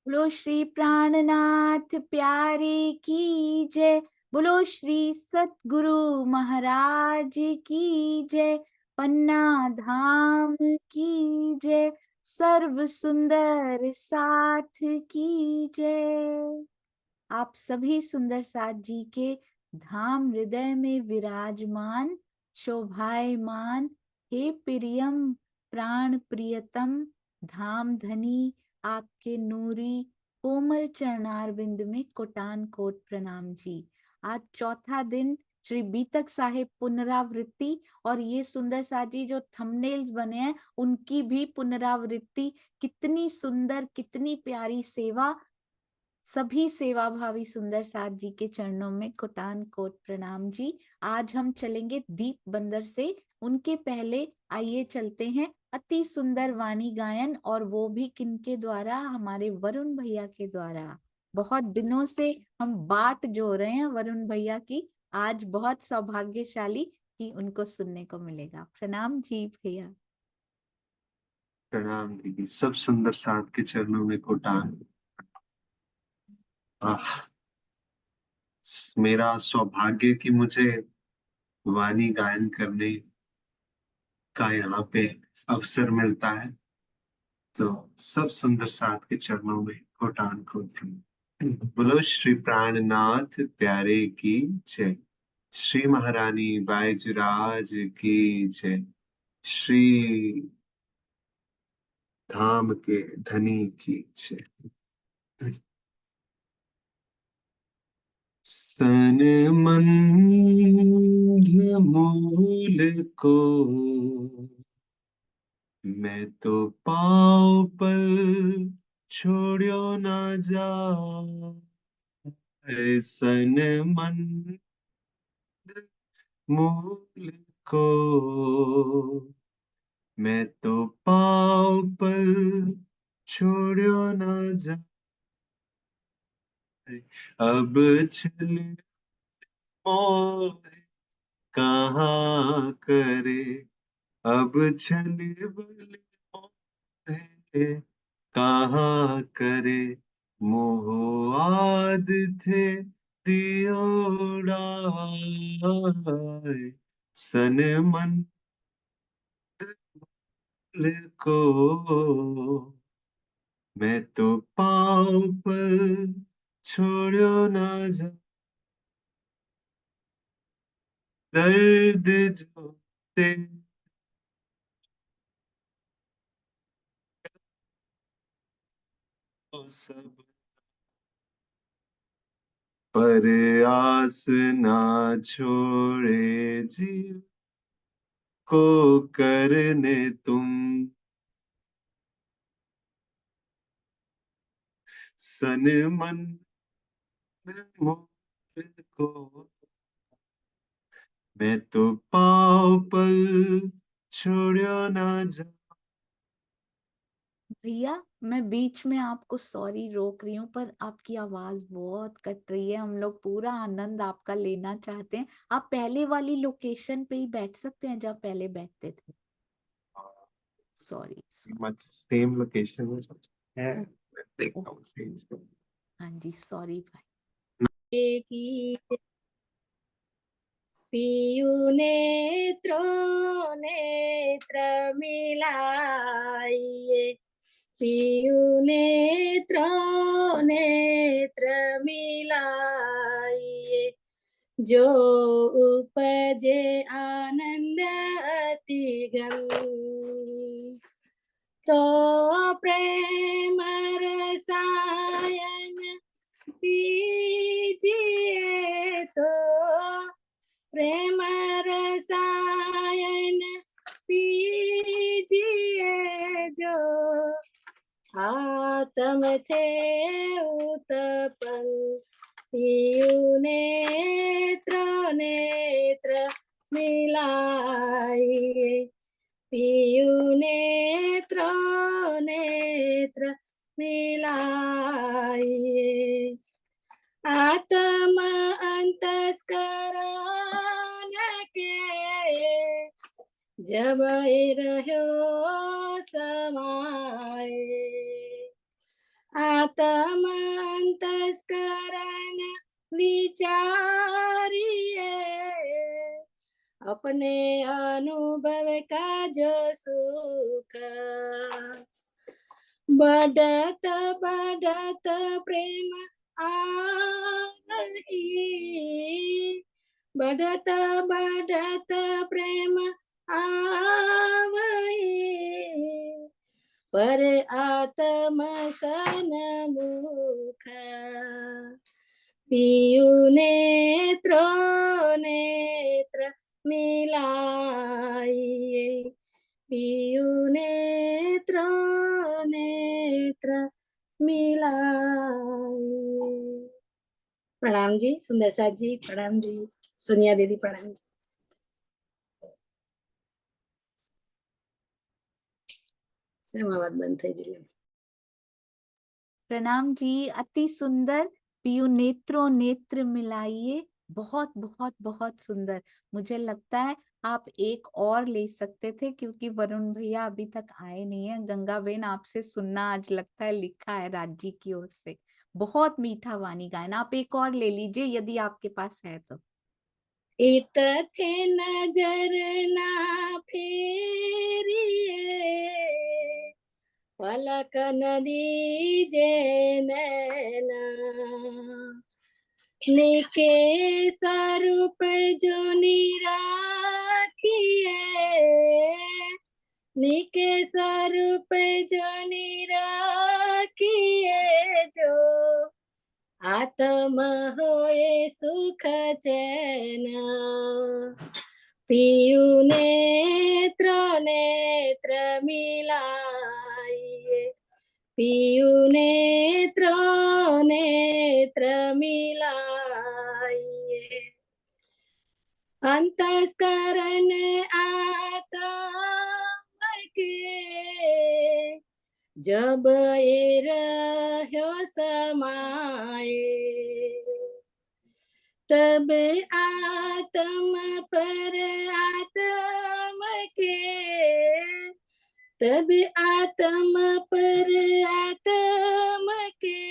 बोलो श्री प्राणनाथ प्यारे की जय। बोलो श्री सतगुरु महाराज की जय। पन्ना धाम की जय। सर्व सुंदर साथ की जय। आप सभी सुंदर साथ जी के धाम हृदय में विराजमान शोभायमान हे प्रियम प्राण प्रियतम धाम धनी, आपके नूरी कोमल चरणारविंद में कोटान कोट प्रणाम जी। आज चौथा दिन श्री बीतक साहिब पुनरावृत्ति, और ये सुंदर साथ जी जो थंबनेल्स बने हैं उनकी भी पुनरावृत्ति। कितनी सुंदर, कितनी प्यारी सेवा। सभी सेवाभावी सुंदर साथ जी के चरणों में कोटान कोट प्रणाम जी। आज हम चलेंगे दीप बंदर से। उनके पहले आइए चलते हैं अति सुंदर वाणी गायन, और वो भी किनके द्वारा? हमारे वरुण भैया के द्वारा। बहुत दिनों से हम बाट जो रहे हैं वरुण भैया की, आज बहुत सौभाग्यशाली कि उनको सुनने को मिलेगा। प्रणाम जी भैया। प्रणाम दीदी। सब सुंदर साथ के चरणों में कोटान। आह, मेरा सौभाग्य कि मुझे वाणी गायन करने का यहाँ पे अवसर मिलता है, तो सब सुंदर साथ के चरणों में कोटान कोटि। बोलो श्री प्राणनाथ प्यारे की जय। श्री महारानी बायजुराज की जय। श्री धाम के धनी की जय। सनमंध मूल को मैं तो पाँव पर छोड़ियो ना जा। सनमंद मूल को मैं तो पाँव पर छोड़ियो ना जा। अब चल मोर कहाँ करे, अब छल बल मोहे कहाँ करे। मोह आद थे दियोड़ाय, सन मन को मैं तो पाँव पर छोड़ो ना जा। दर्द जो ते सब पर आस ना छोड़े जीव को करने तुम। सन मन मोल को मैं तो पाँव पर छोड़ो ना जा। भैया मैं बीच में आपको सॉरी रोक रही हूँ, पर आपकी आवाज बहुत कट रही है। हम लोग पूरा आनंद आपका लेना चाहते हैं। आप पहले वाली लोकेशन पे ही बैठ सकते हैं जहाँ पहले बैठते थे। Sorry sorry. Much same location में है, ओ, मैं ओ, देखता हूँ change करूँ। हाँ जी सॉरी भाई। थी पीयू नेत्रों नेत्र मिलाइए, पीयू नेत्रों नेत्र मिलाइए, जो उपजे आनंद अति घन, तो प्रेम रसायन पीजिए, तो प्रेम रसायन पीजिए, जो आत्म थे उत्पन्न, पीयू नेत्र नेत्र मिलाइए, पीयू नेत्र नेत्र मिलाइए। आत्म अंतस्करण के जब रहो समाए, आत्म अंतस्करण विचारिए, अपने अनुभव का जो सुख, बढ़त बढ़त प्रेम आगही, बढ़त बढ़त प्रेम आवही, पर आत्म सन्मुख, पियु नेत्र नेत्र मिलाइए, पियु नेत्र नेत्र मिलाइए। प्रणाम जी, सुंदर साथ जी प्रणाम जी, सोनिया दीदी प्रणाम जी। समावाद बंद થઈ ગયેલો। प्रणाम जी, अति सुंदर। पियु नेत्रों नेत्र मिलाइए, बहुत बहुत बहुत सुंदर। मुझे लगता है आप एक और ले सकते थे, क्योंकि वरुण भैया अभी तक आए नहीं है। गंगा बहन, आपसे सुनना आज लगता है लिखा है राजी की ओर से। बहुत मीठा वाणी गायन। आप एक और ले लीजिए यदि आपके पास है तो। इत थे नजर ना फेरिए, पलक नदी जे नैना, निके स्वरूप जो निराखिए, निके स्वरूप जो निराखिए, जो आत्म होए सुख चैना, पियु नेत्र नेत्र मिलाइए, पियु नेत्र नेत्र मिलाइए, अंतस्करण आत्म के, जब ये रह्यो समाये, तब आत्म पर आत्म के, तब आत्म पर आत्म के,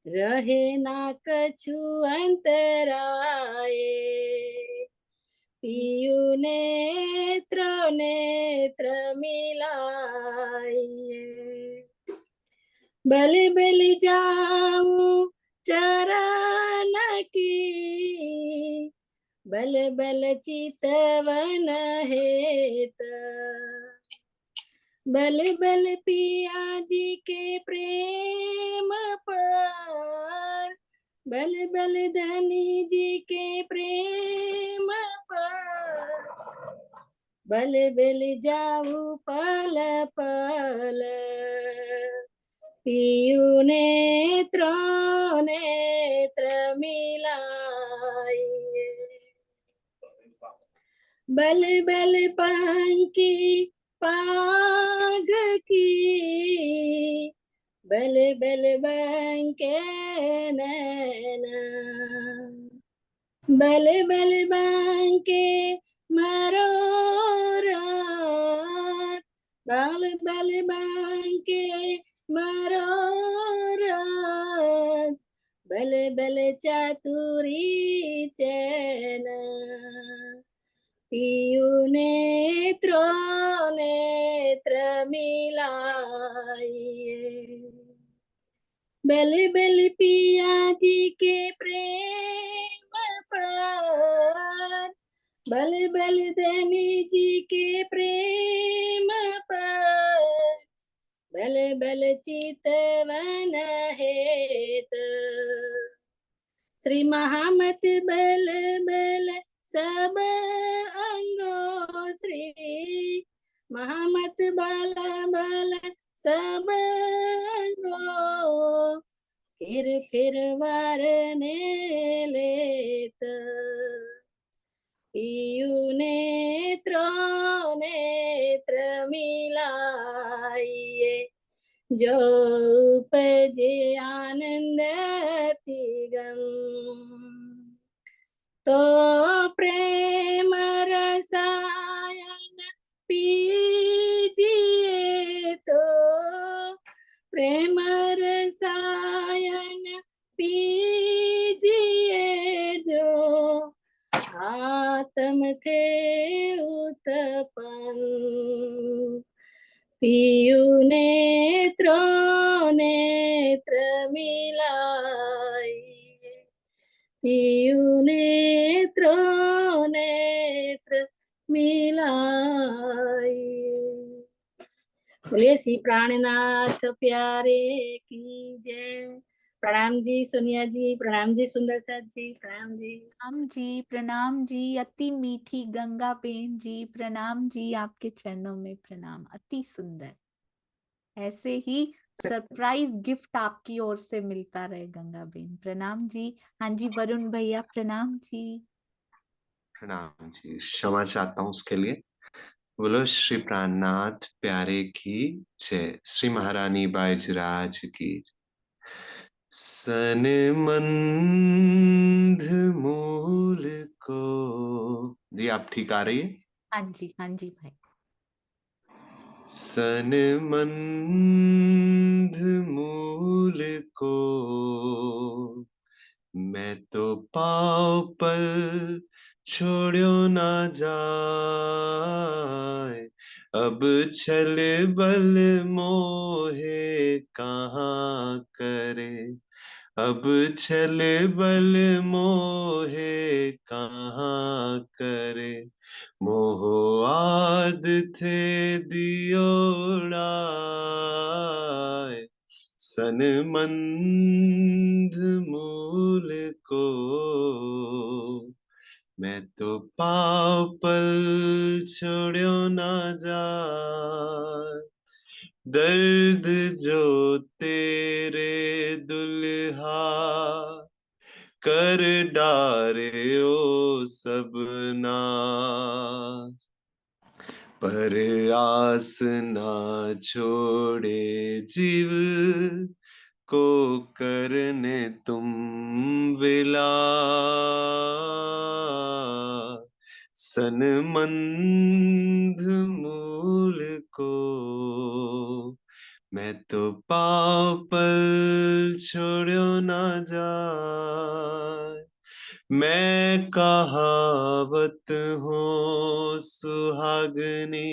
रहे ना कछु अंतराये, पियु नेत्र नेत्र मिलाइए, बल बल जाऊं चरण की, बल बल चितवन हेत, बल बल पिया जी के प्रेम पर, बल बल धनी जी के प्रेम पर, बल बल जाऊ पल पल, पियु नेत्र नेत्र मिलाइए, बल बल पंखी पाग की, बल बल बंके नैना, बल बल बंके मरोरत, बल बल बंके मरोरत, बल बल चातुरी चैना, पियु नेत्र नेत्र मिलाइए, बल बल पिया जी के प्रेम पर, बल बल धनी जी के प्रेम पर, बल बल चितवन हेत, श्री महामत बल बल सब अंगो, श्री महामत बल बल सब अंगो, फिर वारने लेत, पियु नेत्र नेत्र मिलाइए, जो उपजे आनंद तिगम, तो प्रेम रसायन पीजिए, तो प्रेम रसायन पीजिए जो, आत्म थे उत्पन्न। पियु नेत्रों नेत्र मिलाइए, पियु नेत्रों नेत्र मिलाइए। बोलिए श्री प्राणनाथ प्यारे की जय। प्रणाम जी सोनिया जी, प्रणाम जी सुंदर साथ जी, प्रणाम जी। प्रणाम जी, अति मीठी गंगा बेन जी, प्रणाम जी, आपके चरणों में प्रणाम। अति सुंदर, ऐसे ही सरप्राइज गिफ्ट आपकी ओर से मिलता रहे गंगा बेन। प्रणाम जी। हाँ जी वरुण भैया, प्रणाम जी। प्रणाम जी, क्षमा चाहता हूँ उसके लिए। बोलो श्री प्राणनाथ प्यारे की जय, श्री महारानी बाईजराज की जय। सनमंध मूल को जी, आप ठीक आ रही है? हाँ जी भाई। सनमंध मूल को मैं तो पाँव पर छोड़ो ना जाए, अब छल बल मोहे कहाँ करे, अब छल बल मोहे कहाँ करे, मोह आद थे दियोड़ाए, सनमंध मूल को मैं तो पाँव पर छोड़ो ना जाए, दर्द जो तेरे दुल्हा कर डारे ओ सबनाश, पर आस ना छोड़े जीव को करने तुम विलास, सनमंध मूल को मैं तो पाँव पर छोड़ो ना जाए, मैं कहावत हूँ सुहागनी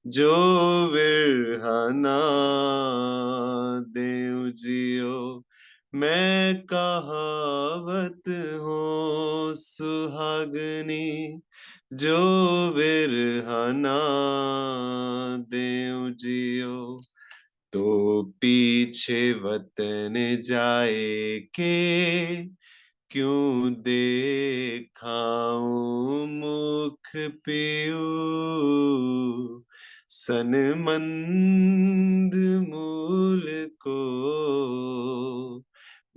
जो विरहना देव जियो, मैं कहावत हूँ सुहागनी जो विरहना देव जियो, तो पीछे वतन जाए के क्यों देखाऊं मुख पियू, सनमंद मूल को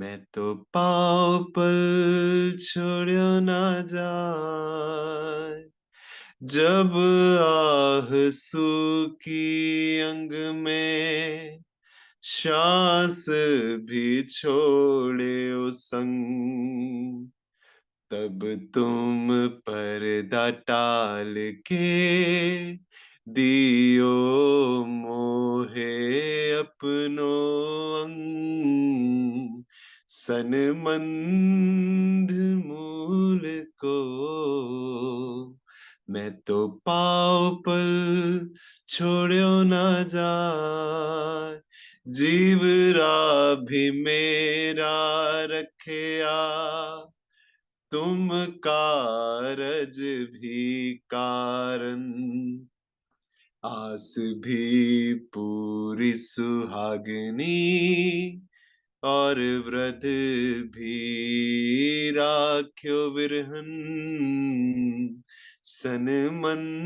मैं तो पाँव पर छोड़ो ना जाए, जब आह सूकी अंग में श्वास भी छोड़े ओ संग, तब तुम पर्दा टाल के दियो मोहे अपनो अंग, सनमंध मूल को मैं तो पाँव पर छोड़ो ना जाए, जीव भी मेरा रखिया तुम कारज भी कारण, आस भी पूरी सुहागनी और वृद्ध भी राख्यो विरहन, सनमंद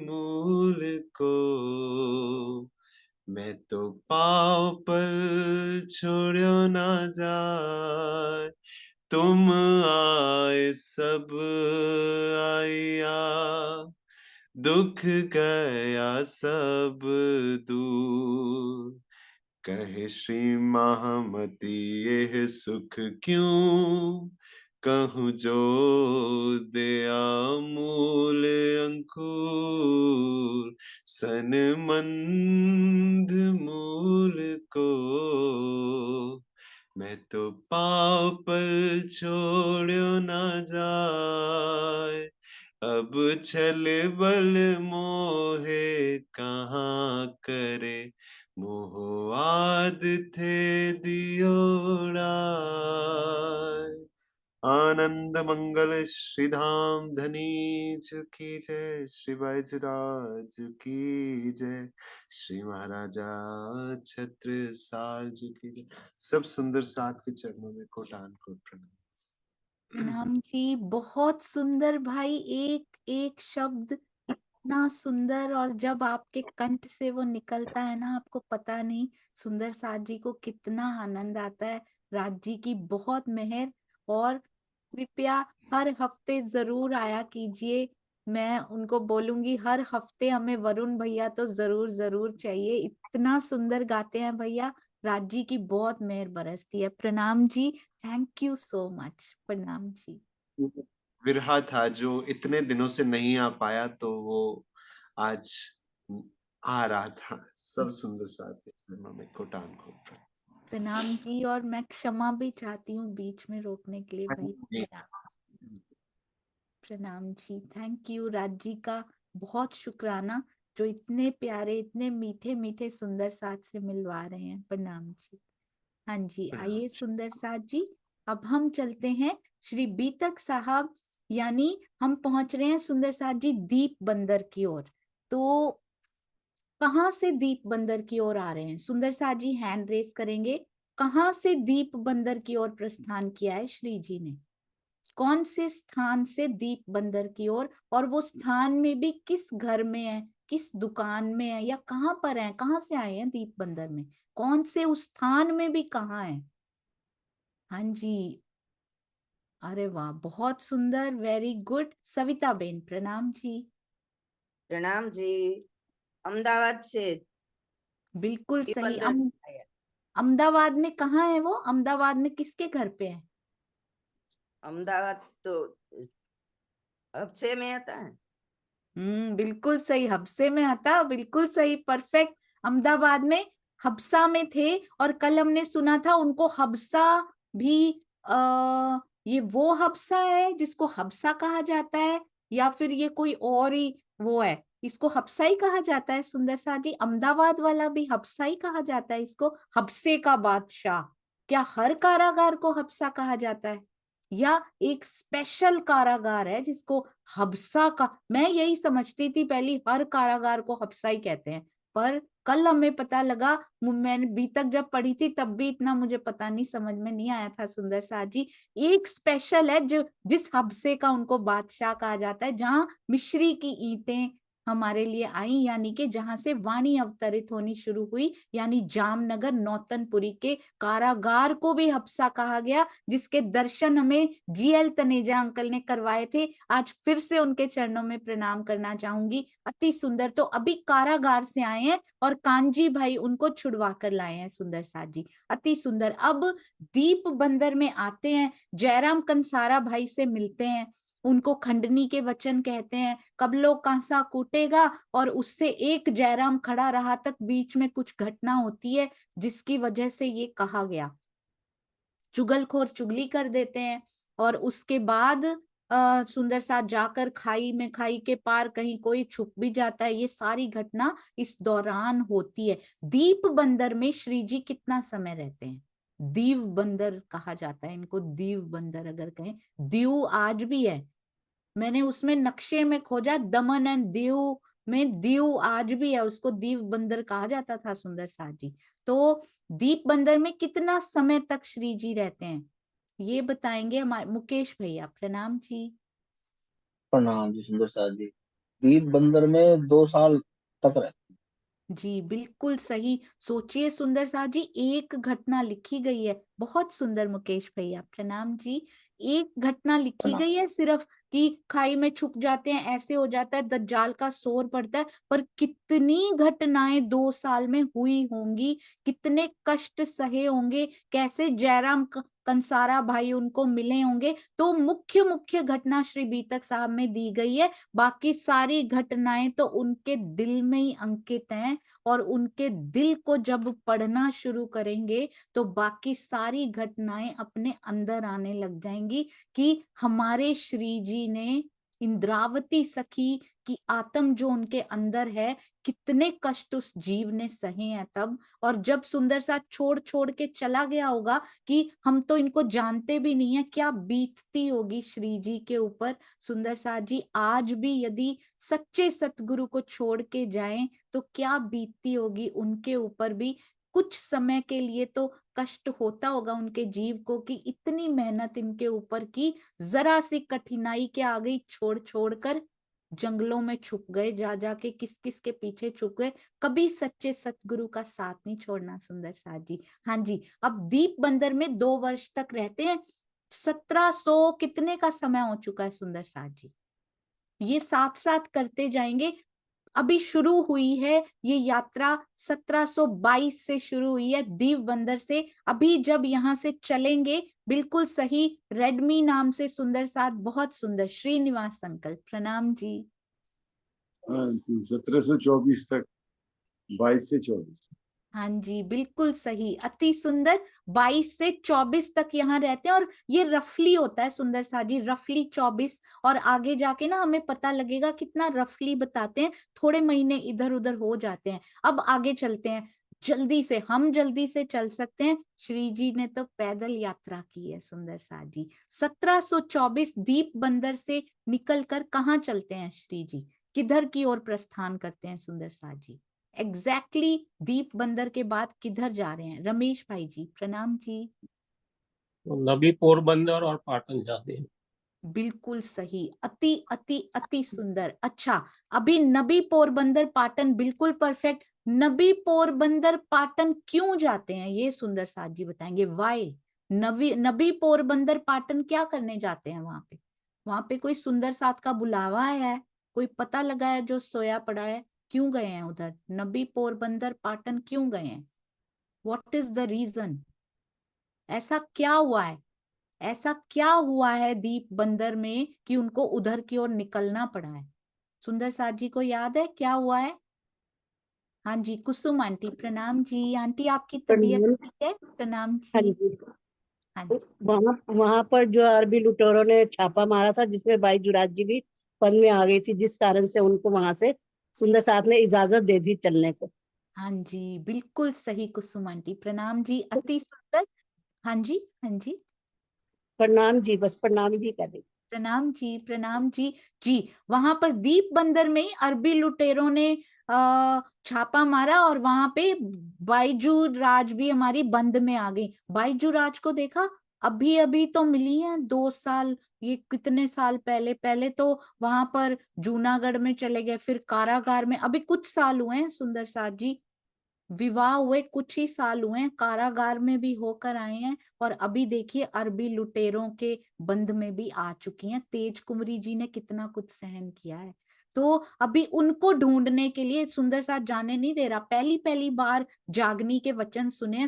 मूल को मैं तो पाँव पर छोड़ो ना जाए, तुम आए सब आया, दुख गया सब दूर, कहे श्री महामती यह सुख क्यों, कहूँ जो दया मूल अंकुर, सनमंद मूल तो पाँव पर छोड़ो ना जाए, अब छल बल मोहे कहाँ करे, मोह आद थे दियोड़ाय। आनंद मंगल श्री धाम धनी की जय, श्री बैजराज की जय, श्री महाराजा छत्रसाल जी की जय। सब सुंदर साथ के चरणों में कोटान कोट प्रणाम। प्रणाम जी, बहुत सुंदर भाई, एक एक शब्द इतना सुंदर, और जब आपके कंठ से वो निकलता है ना, आपको पता नहीं सुंदर साथ जी को कितना आनंद आता है। राज जी की बहुत मेहर, और कृपया हर हफ्ते जरूर आया कीजिए। मैं उनको बोलूंगी हर हफ्ते हमें वरुण भैया तो जरूर जरूर चाहिए, इतना सुंदर गाते हैं भैया। राज जी की बहुत मेहर बरसती है। प्रणाम जी, थैंक यू सो मच। प्रणाम जी। विरहा था जो इतने दिनों से नहीं आ पाया, तो वो आज आ रहा था। सब सुंदर साथ के चरणों में कोटान कोट प्रणाम। प्रणाम जी, और मैं क्षमा भी चाहती हूँ बीच में रोकने के लिए भैया। प्रणाम। प्रणाम जी, थैंक यू। राज जी का बहुत शुक्राना, जो इतने प्यारे, इतने मीठे मीठे सुंदर साथ से मिलवा रहे हैं। प्रणाम जी। हाँ जी, आइए सुंदर साथ जी, अब हम चलते हैं श्री बीतक साहब, यानी हम पहुंच रहे हैं सुंदर साथ जी दीप बंदर की ओर। तो कहाँ से दीप बंदर की ओर आ रहे हैं सुंदर साथ जी? हैंड रेस करेंगे। कहाँ से दीप बंदर की ओर प्रस्थान किया है श्री जी ने? कौन से स्थान से दीप बंदर की ओर, और वो स्थान में भी किस घर में है, किस दुकान में है, या कहाँ पर है? कहाँ से आए हैं दीप बंदर में? कौन से उस स्थान में भी कहाँ है? हाँ जी, अरे वाह, बहुत सुंदर, वेरी गुड। सविता बेन, प्रणाम जी। प्रणाम जी। अहमदाबाद से बिल्कुल दीप सही। बंदर आया। अहमदाबाद में कहाँ है वो? अहमदाबाद में किसके घर पे है? अहमदाबाद तो हफ्से में आता है। बिल्कुल सही, हब्से में आता, बिल्कुल सही, परफेक्ट। अहमदाबाद में हब्सा में थे, और कल हमने सुना था उनको हब्सा भी, ये वो हब्सा है जिसको हब्सा कहा जाता है, या फिर ये कोई और ही वो है? इसको हब्सा ही कहा जाता है सुंदर सा जी? अहमदाबाद वाला भी हब्सा ही कहा जाता है इसको? हब्से का बादशाह? क्या हर कारागार को हब्सा कहा जाता है, या एक स्पेशल कारागार है जिसको हब्सा का? मैं यही समझती थी पहली, हर कारागार को हब्सा ही कहते हैं, पर कल हमें पता लगा, मैंने बीतक जब पढ़ी थी तब भी इतना मुझे पता नहीं, समझ में नहीं आया था सुंदर साथ जी। एक स्पेशल है जो, जिस हब्से का उनको बादशाह कहा जाता है, जहां मिश्री की ईंटें हमारे लिए आई, यानी कि जहां से वाणी अवतरित होनी शुरू हुई, यानी जामनगर नौतनपुरी के कारागार को भी हब्सा कहा गया, जिसके दर्शन हमें जीएल तनेजा अंकल ने करवाए थे। आज फिर से उनके चरणों में प्रणाम करना चाहूंगी। अति सुंदर, तो अभी कारागार से आए हैं और कांजी भाई उनको छुड़वा कर लाए हैं सुंदर साथ जी। अति सुंदर। अब दीप बंदर में आते हैं, जयराम कंसारा भाई से मिलते हैं, उनको खंडनी के वचन कहते हैं, कबलो कांसा कूटेगा, और उससे एक जयराम खड़ा रहा तक बीच में कुछ घटना होती है जिसकी वजह से ये कहा गया। चुगलखोर चुगली कर देते हैं, और उसके बाद सुंदर साथ जाकर खाई में, खाई के पार कहीं कोई छुप भी जाता है। ये सारी घटना इस दौरान होती है। दीप बंदर में श्री जी कितना समय रहते हैं? दीव बंदर कहा जाता है इनको, दीव बंदर अगर कहें। दीव आज भी है, मैंने उसमें नक्शे में खोजा, दमन एंड दीव में दीव आज भी है, उसको दीव बंदर कहा जाता था सुंदर साथ जी। तो दीप बंदर में कितना समय तक श्री जी रहते हैं, ये बताएंगे हमारे मुकेश भैया। प्रणाम जी। प्रणाम जी सुंदर साथ जी। दीप बंदर में 2 साल तक रहते। जी बिल्कुल सही। सोचिए सुंदर साथ जी, एक घटना लिखी गई है, बहुत सुंदर मुकेश भैया, प्रणाम जी। एक घटना लिखी प्रणाम। गई है सिर्फ, कि खाई में छुप जाते हैं, ऐसे हो जाता है, दज्जाल का शोर पड़ता है, पर कितनी घटनाएं 2 साल में हुई होंगी, कितने कष्ट सहे होंगे, कैसे जयराम कंसारा भाई उनको मिले होंगे। तो मुख्य मुख्य घटना श्री बीतक साहब में दी गई है, बाकी सारी घटनाएं तो उनके दिल में ही अंकित हैं, और उनके दिल को जब पढ़ना शुरू करेंगे तो बाकी सारी घटनाएं अपने अंदर आने लग जाएंगी कि हमारे श्री जी ने इंद्रावती सखी की आत्म जो उनके अंदर है, कितने कष्ट उस जीव ने सहे हैं तब। और जब सुंदर साथ छोड़ छोड़ के चला गया होगा कि हम तो इनको जानते भी नहीं है, क्या बीतती होगी श्री जी के ऊपर। सुंदर साथ जी आज भी यदि सच्चे सतगुरु को छोड़ के जाएं तो क्या बीतती होगी उनके ऊपर भी। कुछ समय के लिए तो कष्ट होता होगा उनके जीव को कि इतनी मेहनत इनके ऊपर की, जरा सी कठिनाई के आ गई, छोड़ छोड़ कर जंगलों में छुप गए, जा जाके किस किस के पीछे छुप गए। कभी सच्चे सतगुरु का साथ नहीं छोड़ना सुंदर साथ जी। हाँ जी, अब दीप बंदर में 2 वर्ष तक रहते हैं। 1700 कितने का समय हो चुका है सुंदर साथ जी, ये साथ साथ करते जाएंगे। अभी शुरू हुई है ये यात्रा, 1722 से शुरू हुई है दीप बंदर से। अभी जब यहाँ से चलेंगे बिल्कुल सही, रेडमी नाम से सुंदर साथ, बहुत सुंदर, श्रीनिवास अंकल प्रणाम जी। 1724 तक, 22 से 24। हाँ जी बिल्कुल सही, अति सुंदर। 22 से 24 तक यहाँ रहते हैं, और ये रफली होता है सुंदर सा जी, रफली 24। और आगे जाके ना हमें पता लगेगा कितना रफली बताते हैं, थोड़े महीने इधर उधर हो जाते हैं। अब आगे चलते हैं जल्दी से, हम जल्दी से चल सकते हैं, श्री जी ने तो पैदल यात्रा की है सुंदर सा जी। 1724 दीप बंदर से निकलकर कहाँ चलते हैं श्री जी, किधर की ओर प्रस्थान करते हैं सुंदर सा जी? एग्जैक्टली दीप बंदर के बाद किधर जा रहे हैं? रमेश भाई जी प्रणाम जी। नबी पोरबंदर और पाटन जाते हैं। बिल्कुल सही, अति अति अति सुंदर। अच्छा, अभी नबी पोरबंदर पाटन बिल्कुल परफेक्ट। नबी पोरबंदर पाटन क्यों जाते हैं ये सुंदर साथ जी बताएंगे, वाई। नबी पोरबंदर पाटन क्या करने जाते हैं वहां पे? वहां पे कोई सुंदर साथ का बुलावा है, कोई पता लगा है जो सोया पड़ा है? क्यों गए हैं उधर? नबी पोरबंदर पाटन क्यों गए हैं? What is the reason? ऐसा क्या हुआ है, ऐसा क्या हुआ है दीप बंदर में कि उनको उधर की ओर निकलना पड़ा है? सुंदर साथ जी को याद है क्या हुआ है? हाँ जी, कुसुम आंटी प्रणाम जी। आंटी आपकी तबीयत प्रणाम। ठीक है? प्रणाम हाँ जी। जी। हाँ जी, वहां वहां पर जो अरबी लुटेरों ने छापा मारा था, जिसमें भाई जुराज जी भी पन में आ गई थी, जिस कारण से उनको वहां से सुंदर साथ ने इजाजत दे दी चलने को। हाँ जी बिल्कुल सही कुसुम आंटी, प्रणाम जी, अति सुंदर। हाँ जी, हाँ जी, प्रणाम जी, बस प्रणाम जी कर रही। प्रणाम जी, प्रणाम जी। जी, वहां पर दीप बंदर में ही अरबी लुटेरों ने छापा मारा, और वहां पे बाईजू राज भी हमारी बंद में आ गई। बाईजू राज को देखा, अभी अभी तो मिली है 2 साल, ये कितने साल पहले। पहले तो वहां पर जूनागढ़ में चले गए, फिर कारागार में, अभी कुछ साल हुए हैं सुंदर साथ जी, विवाह हुए कुछ ही साल हुए हैं, कारागार में भी होकर आए हैं, और अभी देखिए अरबी लुटेरों के बंद में भी आ चुकी हैं। तेज कुंवरी जी ने कितना कुछ सहन किया है। तो अभी उनको ढूंढने के लिए सुंदर साथ जाने नहीं दे रहा। पहली पहली बार जागनी के वचन सुने हैं,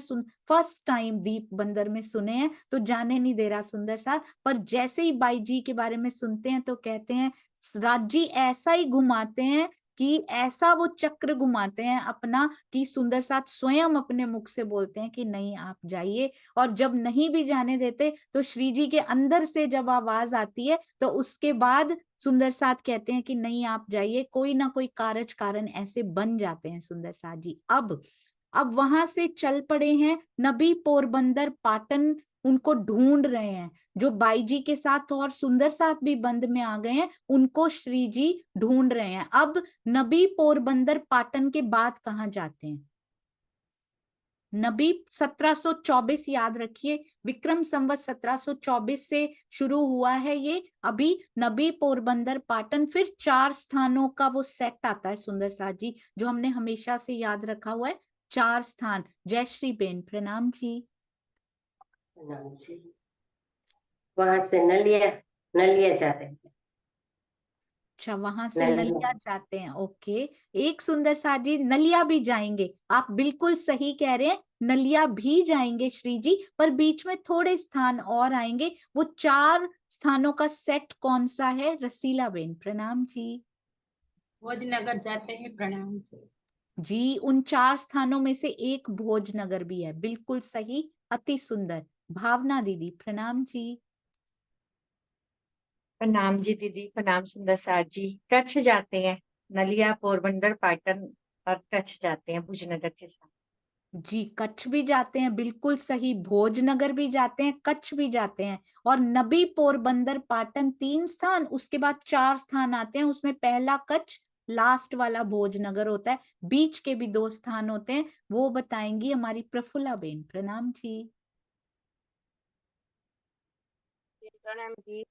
फर्स्ट टाइम दीप बंदर में सुने हैं, तो जाने नहीं दे रहा सुंदर साथ। पर जैसे ही बाई जी के बारे में सुनते हैं तो कहते हैं राज जी ऐसा ही घुमाते हैं, कि ऐसा वो चक्र घुमाते हैं अपना, कि सुंदर साथ स्वयं अपने मुख से बोलते हैं कि नहीं आप जाइए। और जब नहीं भी जाने देते तो श्री जी के अंदर से जब आवाज आती है तो उसके बाद सुंदर साथ कहते हैं कि नहीं आप जाइए। कोई ना कोई कारज कारण ऐसे बन जाते हैं सुंदर साथ जी। अब वहां से चल पड़े हैं नबी पोरबंदर पाटन, उनको ढूंढ रहे हैं। जो बाई जी के साथ और सुंदर साथ भी बंद में आ गए हैं, उनको श्री जी ढूंढ रहे हैं। अब नबी पोरबंदर पाटन के बाद कहाँ जाते हैं? नबी 1724 याद रखिए, विक्रम संवत 1724 से शुरू हुआ है ये। अभी नबी पोरबंदर पाटन, फिर 4 स्थानों का वो सेट आता है सुंदर साथ जी, जो हमने हमेशा से याद रखा हुआ है। 4 स्थान। जय श्री बेन प्रणाम जी। प्रणाम जी। वहां से नलिया, नलिया जा रहे हैं। अच्छा, वहां से नलिया। नलिया जाते हैं। ओके, एक सुंदर साथ जी नलिया भी जाएंगे, आप बिल्कुल सही कह रहे हैं, नलिया भी जाएंगे श्री जी, पर बीच में थोड़े स्थान और आएंगे। वो 4 स्थानों का सेट कौन सा है? रसीला बेन, प्रणाम जी। भोजनगर जाते हैं, प्रणाम जी, उन 4 स्थानों में से एक भोजनगर भी है, बिल्कुल सही, अति सुंदर। भावना दीदी, प्रणाम जी। प्रणाम जी दीदी, प्रणाम सुंदर साथ जी। कच्छ जाते हैं, नलिया, पोरबंदर, पाटन और कच्छ जाते हैं भुजनगर के साथ। जी, कच्छ भी जाते हैं, बिल्कुल सही, भोजनगर भी जाते हैं, कच्छ भी जाते हैं। और नबी, पोरबंदर, पाटन 3 स्थान, उसके बाद 4 स्थान आते हैं, उसमें पहला कच्छ, लास्ट वाला भोजनगर होता है, बीच के भी 2 स्थान होते हैं, वो बताएंगी हमारी प्रफुल्ला बेन, प्रणाम जी। प्रणाम जी।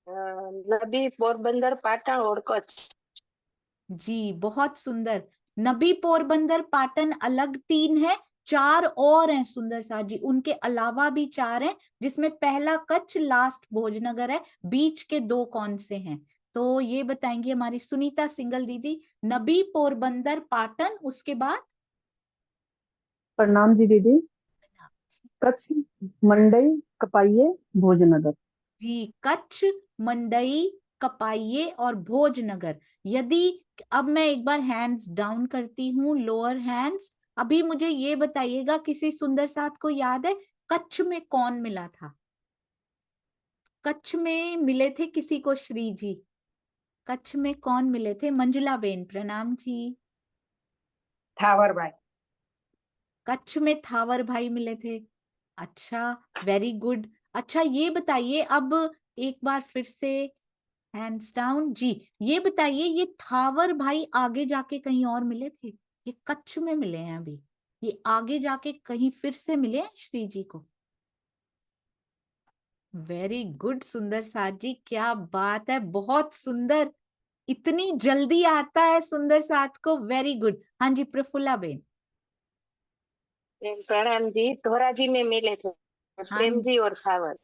नबी, पोरबंदर, पाटन और कच्छ। जी, बहुत सुंदर। नबी, पोरबंदर, पाटन अलग 3 है, 4 और हैं सुंदर साथ जी, उनके अलावा भी 4 हैं, जिसमें पहला कच्छ, लास्ट भोजनगर है, बीच के 2 कौन से हैं? तो ये बताएंगी हमारी सुनीता सिंगल दीदी। नबी, पोरबंदर, पाटन, उसके बाद प्रणाम जी दीदी। कच्छ, मंडई, कपाइये, भोजनगर। जी, कच्छ, मंडई, कपाइये और भोजनगर। यदि अब मैं एक बार हैंड्स डाउन करती हूँ, लोअर हैंड्स, अभी मुझे ये बताइएगा, किसी सुंदर साथ को याद है कच्छ में कौन मिला था? कच्छ में मिले थे किसी को श्री जी? कच्छ में कौन मिले थे? मंजुला बेन, प्रणाम जी। थावर भाई। कच्छ में थावर भाई मिले थे। अच्छा, वेरी गुड। अच्छा, ये बताइए अब एक बार फिर से हैंड्स डाउन जी, ये बताइए, ये थावर भाई आगे जाके कहीं और मिले थे? ये कच्छ में मिले हैं अभी, ये आगे जाके कहीं फिर से मिले हैं श्री जी को? वेरी गुड सुंदर साथ जी, क्या बात है, बहुत सुंदर, इतनी जल्दी आता है सुंदर साथ को, वेरी गुड। हाँ जी, प्रफुल्ला बेन। प्रणाम जी, धोराजी में मिले थे हाँ, प्रेम जी और थावर।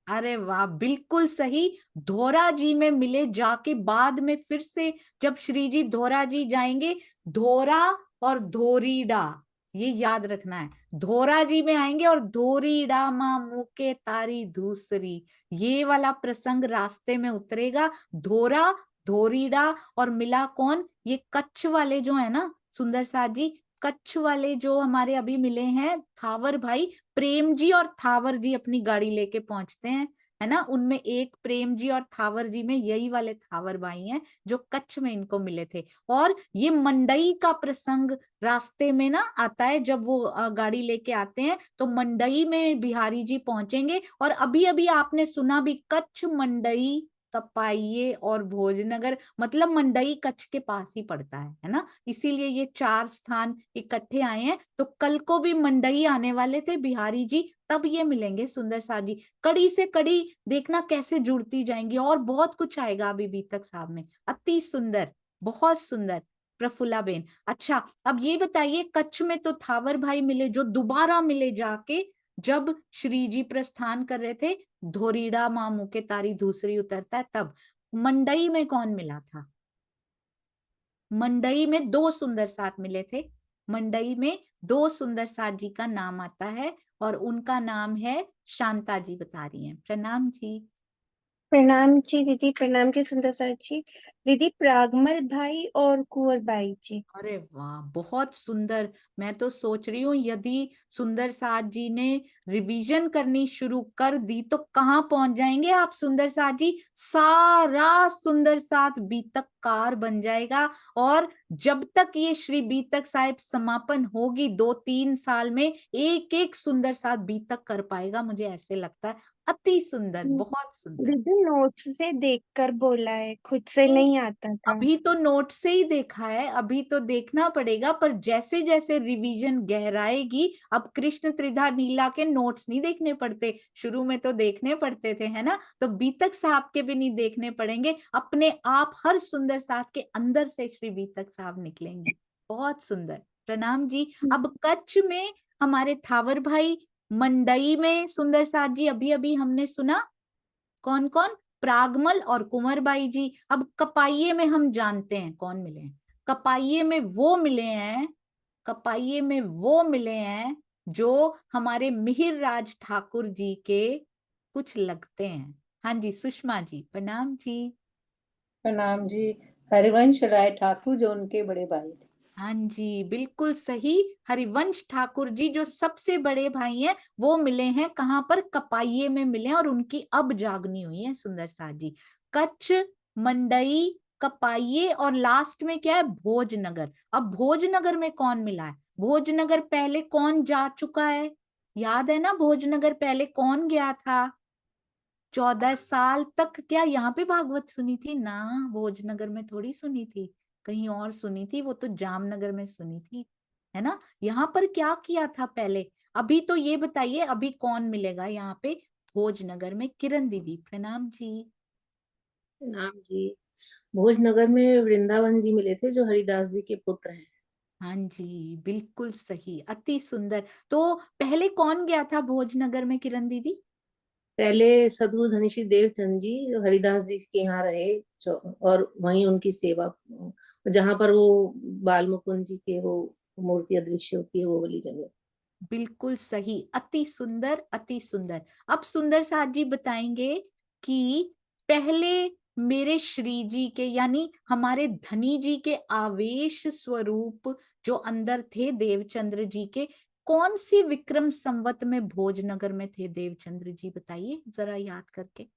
अरे वाह, बिल्कुल सही, धोरा जी में मिले, जाके बाद में फिर से जब श्री जी धोरा जी जाएंगे, धोरा और धोरीडा, ये याद रखना है, धोरा जी में आएंगे और धोरीडा माँ मुके तारी दूसरी, ये वाला प्रसंग रास्ते में उतरेगा। धोरा, धोरीडा और मिला कौन? ये कच्छ वाले जो है ना सुंदर साथ जी, कच्छ वाले जो हमारे अभी मिले हैं थावर भाई, प्रेम जी और थावर जी अपनी गाड़ी लेके पहुंचते हैं, है ना, उनमें एक प्रेम जी और थावर जी में यही वाले थावर भाई हैं जो कच्छ में इनको मिले थे। और ये मंडई का प्रसंग रास्ते में ना आता है, जब वो गाड़ी लेके आते हैं तो मंडई में बिहारी जी पहुंचेंगे, और अभी अभी आपने सुना भी, कच्छ, मंडई, कपाइये और भोजनगर, मतलब मंडई कच्छ के पास ही पड़ता है ना, इसीलिए ये 4 स्थान इकट्ठे आए हैं। तो कल को भी मंडई आने वाले थे बिहारी जी, तब ये मिलेंगे सुंदर साथ जी। कड़ी से कड़ी देखना कैसे जुड़ती जाएंगी, और बहुत कुछ आएगा अभी बीतक साहब में, अति सुंदर, बहुत सुंदर प्रफुल्ला बेन। अच्छा, अब ये बताइए, कच्छ में तो थावर भाई मिले, जो दोबारा मिले जाके जब श्री जी प्रस्थान कर रहे थे, धोरीडा माँ मुके तारी दूसरी उतरता है तब। मंडई में कौन मिला था? मंडई में 2 सुंदर साथ मिले थे, मंडई में 2 सुंदर साथ जी का नाम आता है, और उनका नाम है, शांता जी बता रही हैं, प्रणाम जी। प्रणाम जी दीदी, प्रणाम के सुंदर साथ जी। दीदी, प्रागमल भाई और कुंवर भाई जी। अरे वाह, बहुत सुंदर। मैं तो सोच रही हूँ, यदि सुंदर साथ जी ने रिवीजन करनी शुरू कर दी तो कहाँ पहुंच जाएंगे आप सुंदर साथ जी, सारा सुंदर साथ बीतक कार बन जाएगा। और जब तक ये श्री बीतक साहिब समापन होगी 2-3 साल में, एक एक सुंदर साथ बीतक कर पाएगा, मुझे ऐसे लगता है, अति सुंदर, बहुत सुंदर। दीदी, नोट्स से देखकर बोला है, खुद से नहीं आता था। अभी तो नोट से ही देखा है, अभी तो देखना पड़ेगा, पर जैसे जैसे रिवीजन गहराएगी, अब कृष्ण त्रिधा नीला के नोट्स नहीं देखने पड़ते, शुरू में तो देखने पड़ते थे, है ना, तो बीतक साहब के भी नहीं देखने पड़ेंगे, अपने आप हर सुंदर साथ के अंदर से श्री बीतक साहब निकलेंगे, बहुत सुंदर, प्रणाम जी। अब कच्छ में हमारे थावर भाई, मंडई में सुंदर साथ जी, अभी अभी हमने सुना कौन कौन? प्रागमल और कुंवरबाई जी। अब कपाइये में हम जानते हैं कौन मिले हैं। कपाइये में वो मिले हैं, कपाइये में वो मिले हैं जो हमारे मिहिर राज ठाकुर जी के कुछ लगते हैं। हाँ जी सुषमा जी, प्रणाम जी। प्रणाम जी। हरिवंश राय ठाकुर जो उनके बड़े भाई थे। हाँ जी बिल्कुल सही, हरिवंश ठाकुर जी जो सबसे बड़े भाई हैं वो मिले हैं कहाँ पर, कपाइये में मिले हैं, और उनकी अब जागनी हुई है सुंदर साथ जी। कच्छ, मंडई, कपाइये और लास्ट में क्या है, भोजनगर। अब भोजनगर में कौन मिला है, भोजनगर पहले कौन जा चुका है, याद है ना, भोजनगर पहले कौन गया था, 14 साल तक क्या यहाँ पे भागवत सुनी थी ना, भोजनगर में थोड़ी सुनी थी, कहीं और सुनी थी, वो तो जामनगर में सुनी थी, है ना। यहाँ पर क्या किया था पहले, अभी तो ये बताइए अभी कौन मिलेगा यहाँ पे भोजनगर में, किरण दीदी प्रणाम जी। प्रणाम जी। भोजनगर में वृंदावन जी मिले थे जो हरिदास जी के पुत्र हैं। हाँ जी बिल्कुल सही, अति सुंदर। तो पहले कौन गया था भोजनगर में किरण दीदी, पहले सदगुरु धनीश्री देवचंद जी जो हरिदास जी के यहाँ रहे, और वहीं उनकी सेवा, जहाँ पर वो बाल मुकुंद जी के वो मूर्ति अदृश्य होती है, वो वाली जगह। बिल्कुल सही, अति सुंदर अति सुंदर। अब सुंदर साथ जी बताएंगे कि पहले मेरे श्री जी के यानी हमारे धनी जी के आवेश स्वरूप जो अंदर थे देवचंद्र जी के, कौन सी विक्रम संवत में भोजनगर में थे देवचंद्र जी, बताइए जरा याद करके,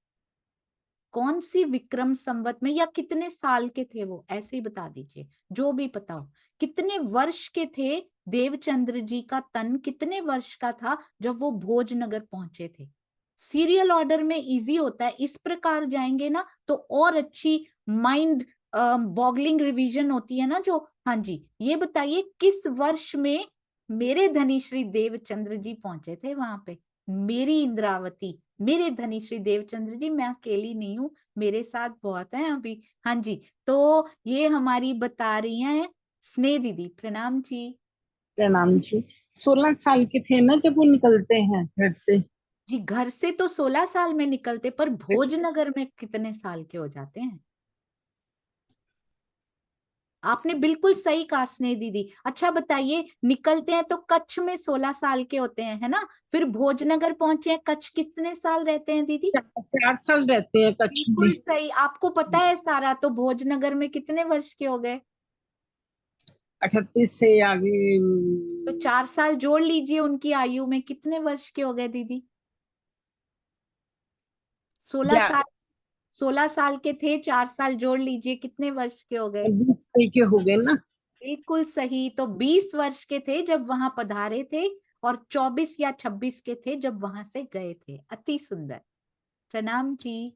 कौन सी विक्रम संवत में, या कितने साल के थे वो, ऐसे ही बता दीजिए जो भी पता हो। कितने वर्ष के थे देवचंद्र जी का तन, कितने वर्ष का था जब वो भोजनगर पहुंचे थे। सीरियल ऑर्डर में इजी होता है, इस प्रकार जाएंगे ना तो और अच्छी माइंड बॉगलिंग रिवीजन होती है ना जो। हाँ जी ये बताइए किस वर्ष में मेरे धनी श्री देवचंद्र जी पहुंचे थे वहां पे, मेरी इंद्रावती, मेरे धनी श्री देवचंद्र जी, मैं अकेली नहीं हूँ, मेरे साथ बहुत है अभी। हाँ जी तो ये हमारी बता रही हैं स्नेह दीदी, प्रणाम जी। प्रणाम जी। 16 साल के थे ना जब वो निकलते हैं घर से। जी घर से तो 16 साल में निकलते, पर भोजनगर में कितने साल के हो जाते हैं, आपने बिल्कुल सही कहा स्नेह दीदी। अच्छा बताइए, निकलते हैं तो कच्छ में 16 साल के होते हैं, है ना, फिर भोजनगर पहुंचे हैं, कच्छ कितने साल रहते हैं दीदी, 4 साल रहते हैं कच्छ में। बिल्कुल सही, आपको पता है सारा, तो भोजनगर में कितने वर्ष के हो गए, 38 से आगे। तो 4 साल जोड़ लीजिए उनकी आयु में, कितने वर्ष के हो गए दीदी, 16 साल, 16 साल के थे, 4 साल जोड़ लीजिए कितने वर्ष के हो गए, 20 साल के हो गए ना। बिल्कुल सही, तो 20 वर्ष के थे जब वहां पधारे थे, और 24 या 26 के थे जब वहां से गए थे। अति सुंदर, प्रणाम जी।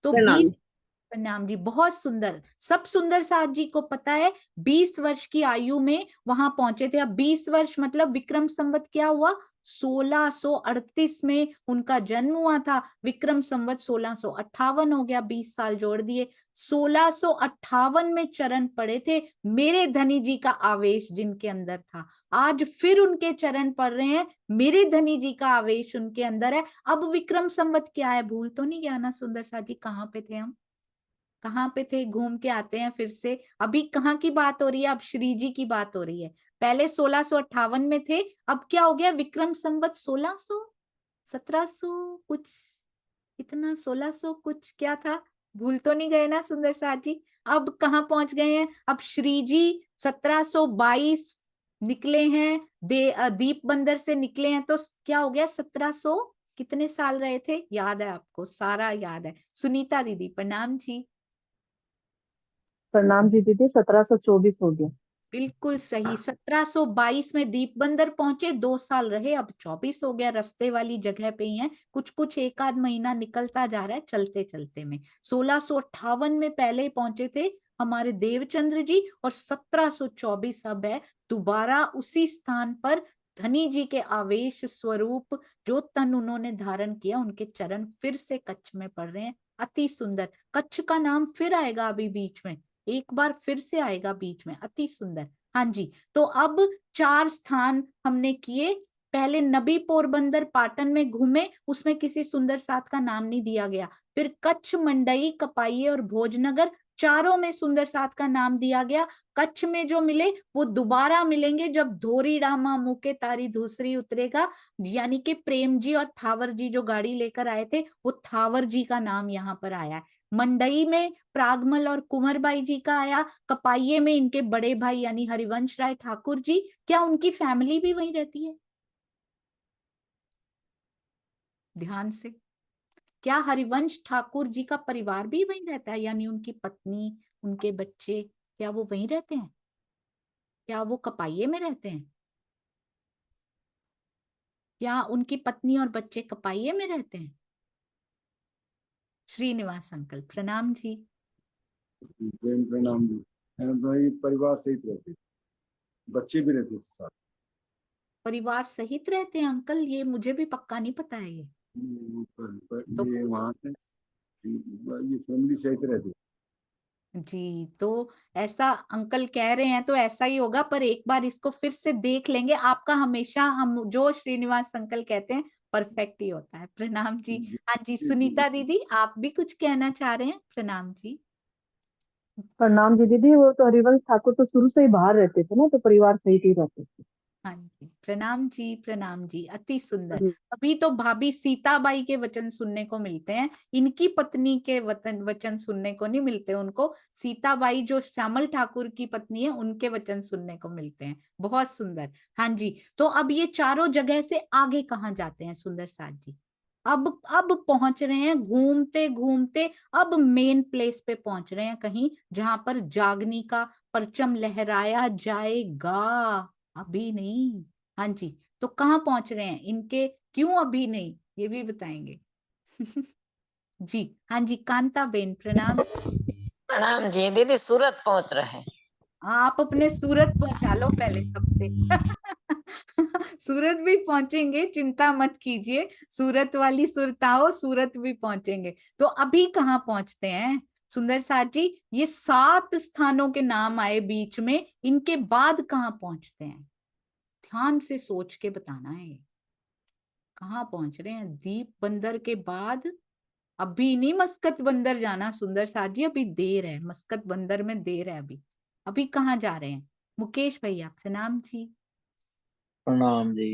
तो प्रणाम। 20, प्रणाम जी, बहुत सुंदर, सब सुंदर साथ जी को पता है 20 वर्ष की आयु में वहां पहुंचे थे। अब 20 वर्ष मतलब विक्रम संवत क्या हुआ, 1638 में उनका जन्म हुआ था, विक्रम संवत 1658 हो गया, 20 साल जोड़ दिए, 1658 में चरण पड़े थे मेरे धनी जी का आवेश जिनके अंदर था, आज फिर उनके चरण पड़ रहे हैं, मेरे धनी जी का आवेश उनके अंदर है। अब विक्रम संवत क्या है, भूल तो नहीं गया ना सुंदर साथ जी, कहाँ पे थे हम, कहाँ पे थे, घूम के आते हैं फिर से, अभी कहाँ की बात हो रही है, अब श्री जी की बात हो रही है, पहले 1658 में थे, अब क्या हो गया, विक्रम संवत 1600, 1700 कुछ, इतना 1600 कुछ क्या था, भूल तो नहीं गए ना सुंदर साथ जी, अब कहाँ पहुंच गए हैं, अब श्री जी 1722 निकले हैं, दीप बंदर से निकले हैं, तो क्या हो गया 1700, कितने साल रहे थे, याद है आपको, सारा याद है, सुनीता दीदी प्रणाम जी। प्रणाम जी दीदी, 1724 हो गया। बिल्कुल सही, 1722 में दीप बंदर पहुंचे, 2 साल रहे, अब 24 हो गया, रास्ते वाली जगह पे ही है, कुछ कुछ एक आध महीना निकलता जा रहा है चलते चलते में। 1658 में पहले पहुंचे थे हमारे देवचंद्र जी, और 1724 अब है दोबारा उसी स्थान पर, धनी जी के आवेश स्वरूप जो तन उन्होंने धारण किया, उनके चरण फिर से कच्छ में पड़ रहे हैं। अति सुंदर, कच्छ का नाम फिर आएगा अभी बीच में, एक बार फिर से आएगा बीच में, अति सुंदर। हाँ जी तो अब 4 स्थान हमने किए, पहले नबी पोरबंदर पाटन में घूमे, उसमें किसी सुंदर साथ का नाम नहीं दिया गया। फिर कच्छ, मंडई, कपाइये और भोजनगर, चारों में सुंदर साथ का नाम दिया गया। कच्छ में जो मिले वो दोबारा मिलेंगे जब धोरी रामा मुके तारी धूसरी उतरेगा, यानी कि प्रेम जी और थावर जी जो गाड़ी लेकर आए थे, वो थावर जी का नाम यहाँ पर आया है। मंडई में प्रागमल और कुंवरबाई जी का आया। कपाइये में इनके बड़े भाई यानी हरिवंश राय ठाकुर जी, क्या उनकी फैमिली भी वहीं रहती है? ध्यान से, क्या हरिवंश ठाकुर जी का परिवार भी वहीं रहता है, यानी उनकी पत्नी, उनके बच्चे, क्या वो वहीं रहते हैं? क्या वो कपाइये में रहते हैं? क्या उनकी पत्नी और बच्चे कपाइये में रहते हैं? श्रीनिवास अंकल प्रणाम जी। जैन प्रणाम जी। भाई परिवार सहित रहते थे, बच्चे भी रहते थे साथ। परिवार सहित रहते हैं अंकल, ये मुझे भी पक्का नहीं पता है ये। तो ये वहाँ पे ये फैमिली सहित रहते थे। जी, तो ऐसा अंकल कह रहे हैं तो ऐसा ही होगा, पर एक बार इसको फिर से देख लेंगे। आपका हमेशा हम जो श्रीनिवास अंकल कहते हैं परफेक्ट ही होता है। प्रणाम जी। हाँ जी, सुनीता दीदी आप भी कुछ कहना चाह रहे हैं? प्रणाम जी। प्रणाम जी दीदी। वो तो हरिवंश ठाकुर तो शुरू से ही बाहर रहते थे ना, तो परिवार सहित ही रहते थे। हाँ जी, प्रणाम जी, प्रणाम जी, अति सुंदर। अभी तो भाभी सीताबाई के वचन सुनने को मिलते हैं, इनकी पत्नी के वचन सुनने को नहीं मिलते उनको। सीताबाई जो श्यामल ठाकुर की पत्नी है, उनके वचन सुनने को मिलते हैं। बहुत सुंदर। हाँ जी, तो अब ये चारों जगह से आगे कहाँ जाते हैं सुंदर साथ जी? अब पहुंच रहे हैं घूमते घूमते, अब मेन प्लेस पे पहुंच रहे हैं, कहीं जहां पर जागनी का परचम लहराया जाएगा। अभी नहीं। हाँ जी, तो कहाँ पहुंच रहे हैं इनके, क्यों अभी नहीं, ये भी बताएंगे। जी हाँ जी, कांता बेन प्रणाम। प्रणाम जी दीदी। सूरत पहुंच रहे हैं। आप अपने सूरत पहुंचा लो पहले सबसे। सूरत भी पहुंचेंगे, चिंता मत कीजिए, सूरत वाली सुरताओ, सूरत भी पहुंचेंगे। तो अभी कहाँ पहुंचते हैं सुंदर साथ जी? ये 7 स्थानों के नाम आए बीच में, इनके बाद कहाँ पहुंचते हैं? ध्यान से सोच के बताना है कहाँ पहुंच रहे हैं। दीप बंदर के बाद अभी नहीं मस्कत बंदर जाना सुंदर साथ जी, अभी देर है, मस्कत बंदर में देर है अभी। अभी कहाँ जा रहे हैं? मुकेश भैया प्रणाम जी। प्रणाम जी।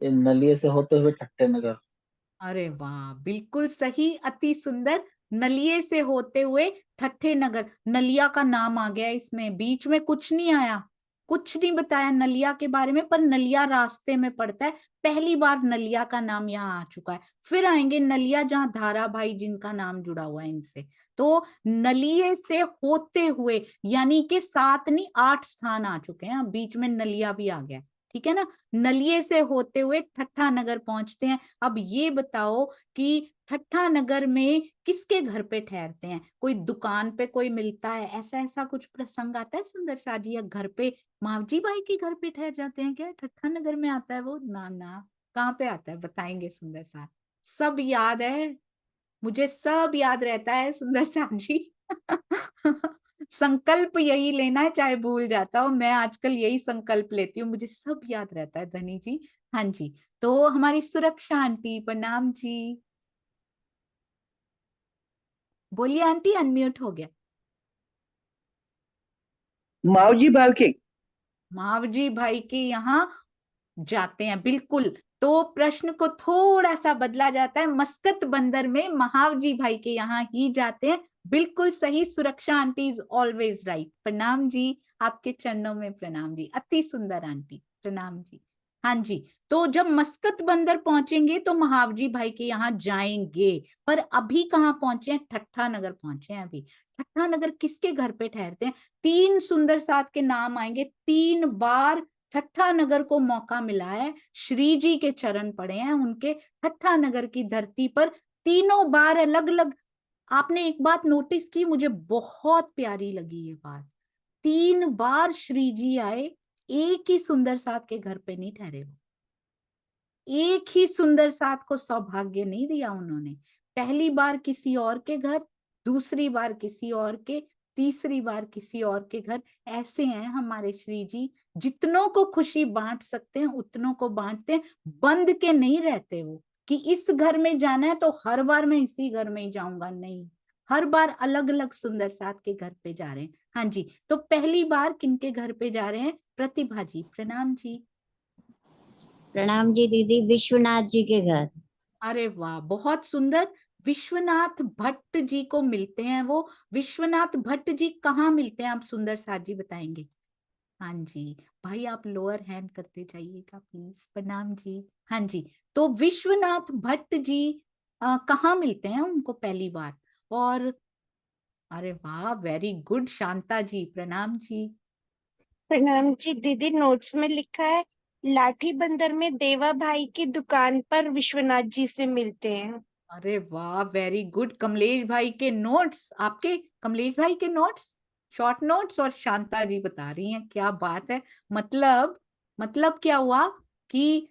ये नलिये से होते हुए ठट्टे नगर। अरे वाह, बिल्कुल सही, अति सुंदर। नलिये से होते हुए ठट्ठे नगर, नलिया का नाम आ गया इसमें, बीच में कुछ नहीं आया, कुछ नहीं बताया नलिया के बारे में, पर नलिया रास्ते में पड़ता है। पहली बार नलिया का नाम यहाँ आ चुका है। फिर आएंगे नलिया जहाँ धारा भाई जिनका नाम जुड़ा हुआ है इनसे। तो नलिये से होते हुए यानी कि 7 नहीं 8 स्थान आ चुके हैं, बीच में नलिया भी आ गया, ठीक है ना। नलिये से होते हुए ठट्ठा नगर पहुंचते हैं। अब ये बताओ कि ठट्ठा नगर में किसके घर पे ठहरते हैं? कोई दुकान पे कोई मिलता है, ऐसा ऐसा कुछ प्रसंग आता है सुंदर सा जी? या घर पे मावजी भाई के घर पे ठहर जाते हैं क्या? ठट्ठा नगर में आता है वो? ना ना, कहाँ पे आता है बताएंगे सुंदर सा? सब याद है मुझे, सब याद रहता है सुंदर सा जी। संकल्प यही लेना है, चाहे भूल जाता हूँ मैं, आजकल यही संकल्प लेती हूँ, मुझे सब याद रहता है धनी जी। हाँ जी, तो हमारी सुरक्षा आंटी प्रणाम जी। बोलिए आंटी, अनम्यूट हो गया। मावजी भाव के मावजी भाई के यहाँ जाते हैं, बिल्कुल। तो प्रश्न को थोड़ा सा बदला जाता है, मस्कत बंदर में महावजी भाई के यहाँ ही जाते हैं। बिल्कुल सही, सुरक्षा आंटी इज ऑलवेज राइट। प्रणाम जी, आपके चरणों में प्रणाम जी, अति सुंदर आंटी, प्रणाम जी। हाँ जी, तो जब मस्कत बंदर पहुंचेंगे तो महावजी भाई के यहाँ जाएंगे, पर अभी कहाँ पहुंचे हैं? ठट्ठा नगर पहुंचे हैं अभी। ठट्ठा नगर किसके घर पे ठहरते हैं? 3 सुंदर साथ के नाम आएंगे, 3 बार ठट्ठा नगर को मौका मिला है, श्री जी के चरण पड़े हैं उनके ठट्ठा नगर की धरती पर, तीनों बार अलग अलग। आपने एक बात नोटिस की, मुझे बहुत प्यारी लगी ये बात, 3 बार श्री जी आए, एक ही सुंदर साथ के घर पे नहीं ठहरे वो, एक ही सुंदर साथ को सौभाग्य नहीं दिया उन्होंने। पहली बार किसी और के घर, दूसरी बार किसी और के, तीसरी बार किसी और के घर। ऐसे हैं हमारे श्री जी, जितनों को खुशी बांट सकते हैं उतनों को बांटते हैं, बंद के नहीं रहते वो कि इस घर में जाना है तो हर बार मैं इसी घर में ही जाऊंगा, नहीं, हर बार अलग अलग सुंदर साथ के घर पे जा रहे हैं। हाँ जी, तो पहली बार किनके घर पे जा रहे हैं? प्रतिभा जी, प्रणाम जी। प्रणाम जी दीदी, विश्वनाथ जी के घर। अरे वाह, बहुत सुंदर। विश्वनाथ भट्ट जी को मिलते हैं वो। विश्वनाथ भट्ट जी कहाँ मिलते हैं, आप सुंदर साथ जी बताएंगे? हाँ जी, भाई आप लोअर हैंड करते जाइएगा प्लीज। प्रणाम जी। हाँ जी, तो विश्वनाथ भट्ट जी कहाँ मिलते हैं उनको पहली बार? और अरे वाह, वेरी गुड। शांता जी, प्रणाम जी। प्रणाम जी दीदी, नोट्स में लिखा है लाठी बंदर में देवा भाई की दुकान पर विश्वनाथ जी से मिलते हैं। अरे वाह, वेरी गुड। कमलेश भाई के नोट्स, आपके कमलेश भाई के नोट्स, शॉर्ट नोट्स, और शांता जी बता रही हैं, क्या बात है। मतलब क्या हुआ कि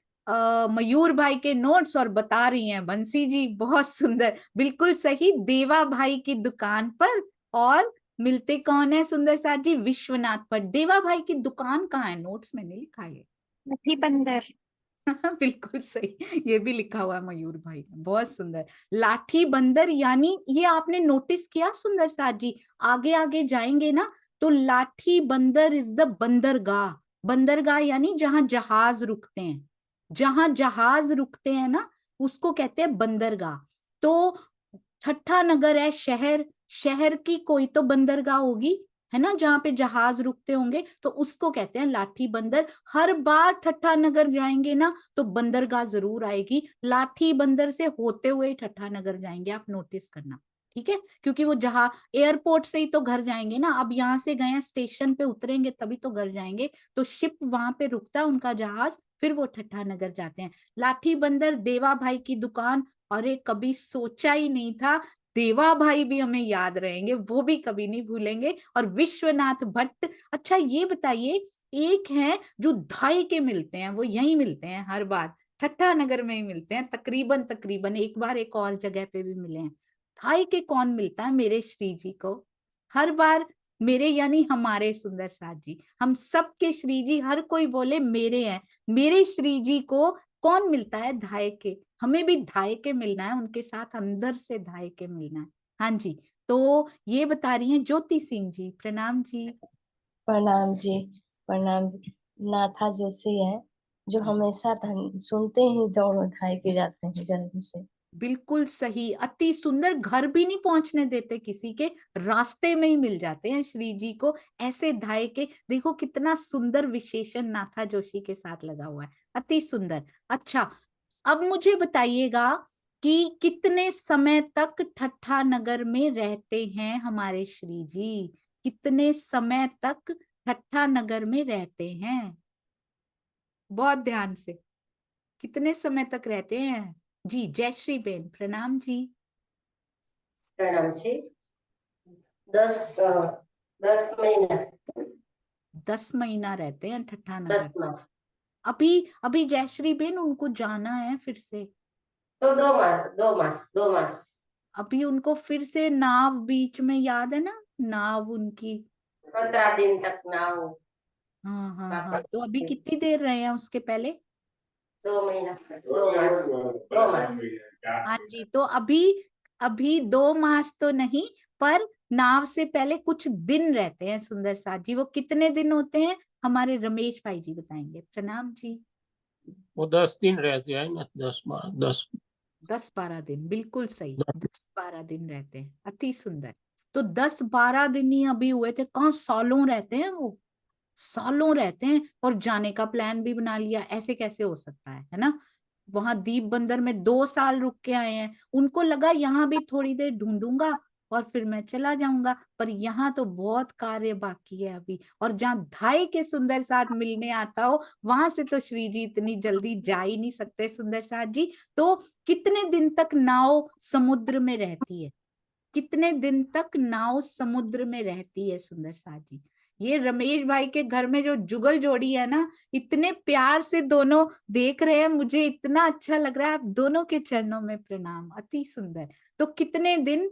मयूर भाई के नोट्स और बता रही हैं बंसी जी, बहुत सुंदर, बिल्कुल सही। देवा भाई की दुकान पर, और मिलते कौन है सुंदर साथ जी? विश्वनाथ पर। देवा भाई की दुकान कहाँ है? नोट्स में नहीं लिखा है। लाठी बंदर। बिल्कुल सही, ये भी लिखा हुआ है मयूर भाई ने, बहुत सुंदर। लाठी बंदर, यानी ये आपने नोटिस किया सुंदर साथ जी, आगे आगे जाएंगे ना तो लाठी बंदर इज द बंदरगाह। बंदरगाह यानी जहां जहाज रुकते हैं, जहां जहाज रुकते हैं ना उसको कहते हैं बंदरगाह। तो ठट्ठा नगर है शहर, शहर की कोई तो बंदरगाह होगी, है ना, जहां पे जहाज रुकते होंगे, तो उसको कहते हैं लाठी बंदर। हर बार ठट्ठा नगर जाएंगे ना तो बंदरगाह जरूर आएगी, लाठी बंदर से होते हुए ठट्ठा नगर जाएंगे, आप नोटिस करना, ठीक है? क्योंकि वो जहां एयरपोर्ट से ही तो घर जाएंगे ना, अब यहाँ से गए स्टेशन पे उतरेंगे तभी तो घर जाएंगे, तो शिप वहां पे रुकता है उनका जहाज, फिर वो ठट्ठा नगर जाते हैं। लाठी बंदर, देवा भाई की दुकान, अरे कभी सोचा ही नहीं था देवा भाई भी हमें याद रहेंगे, वो भी कभी नहीं भूलेंगे। और विश्वनाथ भट्ट, अच्छा ये बताइए, एक है जो धाई के मिलते हैं, वो यहीं मिलते हैं हर बार, ठट्ठा नगर में ही मिलते हैं, तकरीबन तकरीबन, एक बार एक और जगह पे भी मिले हैं। धाई के कौन मिलता है मेरे श्री जी को हर बार? मेरे यानी हमारे सुंदर साथ जी, हम सबके श्री जी, हर कोई बोले मेरे हैं, मेरे श्री जी को कौन मिलता है? धाय के। हमें भी धाय के मिलना है उनके साथ, अंदर से धाय के मिलना है। हाँ जी, तो ये बता रही हैं ज्योति सिंह जी, प्रणाम जी। प्रणाम जी। प्रणाम। नाथा जोशी है जो हमेशा सुनते ही दौड़ उठाए के जाते हैं जल्दी से। बिल्कुल सही, अति सुंदर, घर भी नहीं पहुंचने देते किसी के, रास्ते में ही मिल जाते हैं श्री जी को, ऐसे धाय के। देखो कितना सुंदर विशेषण नाथा जोशी के साथ लगा हुआ है, अति सुंदर। अच्छा, अब मुझे बताइएगा कि कितने समय तक ठट्ठा नगर में रहते हैं हमारे श्री जी? कितने समय तक ठट्ठा नगर में रहते हैं? बहुत ध्यान से, कितने समय तक रहते हैं जी? जयश्री बेन, प्रणाम जी। प्रणाम जी। 10 महीना। 10 महीना रहते हैं ठट्ठा 10 नगर। मास। अभी जयश्री बेन उनको जाना है फिर से, तो 2 मास। अभी उनको फिर से नाव बीच में, याद है ना नाव उनकी? 15 दिन तक नाव। हाँ हाँ हाँ, तो अभी कितनी देर रहे हैं उसके पहले? 2 महीना। 2 मास। 2 मास। हाँ जी, तो अभी 2 मास तो नहीं, पर नाव से पहले कुछ दिन रहते हैं सुंदर साथ जी। वो कितने दिन होते हैं हमारे रमेश भाई जी बताएंगे, प्रणाम जी। वो 10 दिन रहते हैं ना, 10-12 दिन, बिल्कुल सही, 10-12 दिन रहते हैं, अति सुंदर। तो 10-12 दिन ही अभी हुए थे, कहाँ सालों रहते हैं वो, सालों रहते हैं, और जाने का प्लान भी बना लिया, ऐसे कैसे हो सकता है ना? वहां दीप बंदर में 2 साल रुक के आए हैं, उनको लगा यहाँ भी थोड़ी देर ढूंढूंगा और फिर मैं चला जाऊंगा, पर यहाँ तो बहुत कार्य बाकी है अभी। और जहाँ धाई के सुंदर साथ मिलने आता हो वहां से तो श्री जी इतनी जल्दी जा ही नहीं सकते सुंदर साथ जी। तो कितने दिन तक नाव समुद्र में रहती है? कितने दिन तक नाव समुद्र में रहती है सुंदर साथ जी? ये रमेश भाई के घर में जो जुगल जोड़ी है ना, इतने प्यार से दोनों देख रहे हैं, मुझे इतना अच्छा लग रहा है। आप दोनों के चरणों में प्रणाम, अति सुंदर। तो कितने दिन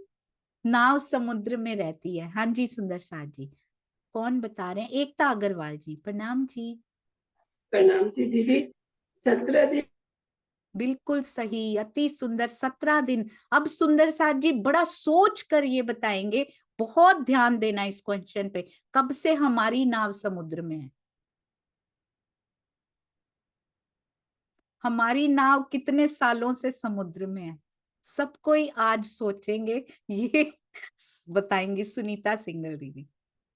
नाव समुद्र में रहती है। हाँ जी सुंदर साथ जी, कौन बता रहे हैं? एकता अग्रवाल जी, प्रणाम जी। प्रणाम जी दीदी। 17 दिन। बिल्कुल सही, अति सुंदर, 17 दिन। अब सुंदर साथ जी बड़ा सोच कर ये बताएंगे, बहुत ध्यान देना इस क्वेश्चन पे, कब से हमारी नाव समुद्र में है? हमारी नाव कितने सालों से समुद्र में है? सब कोई आज सोचेंगे, ये बताएंगी सुनीता सिंगल दीदी।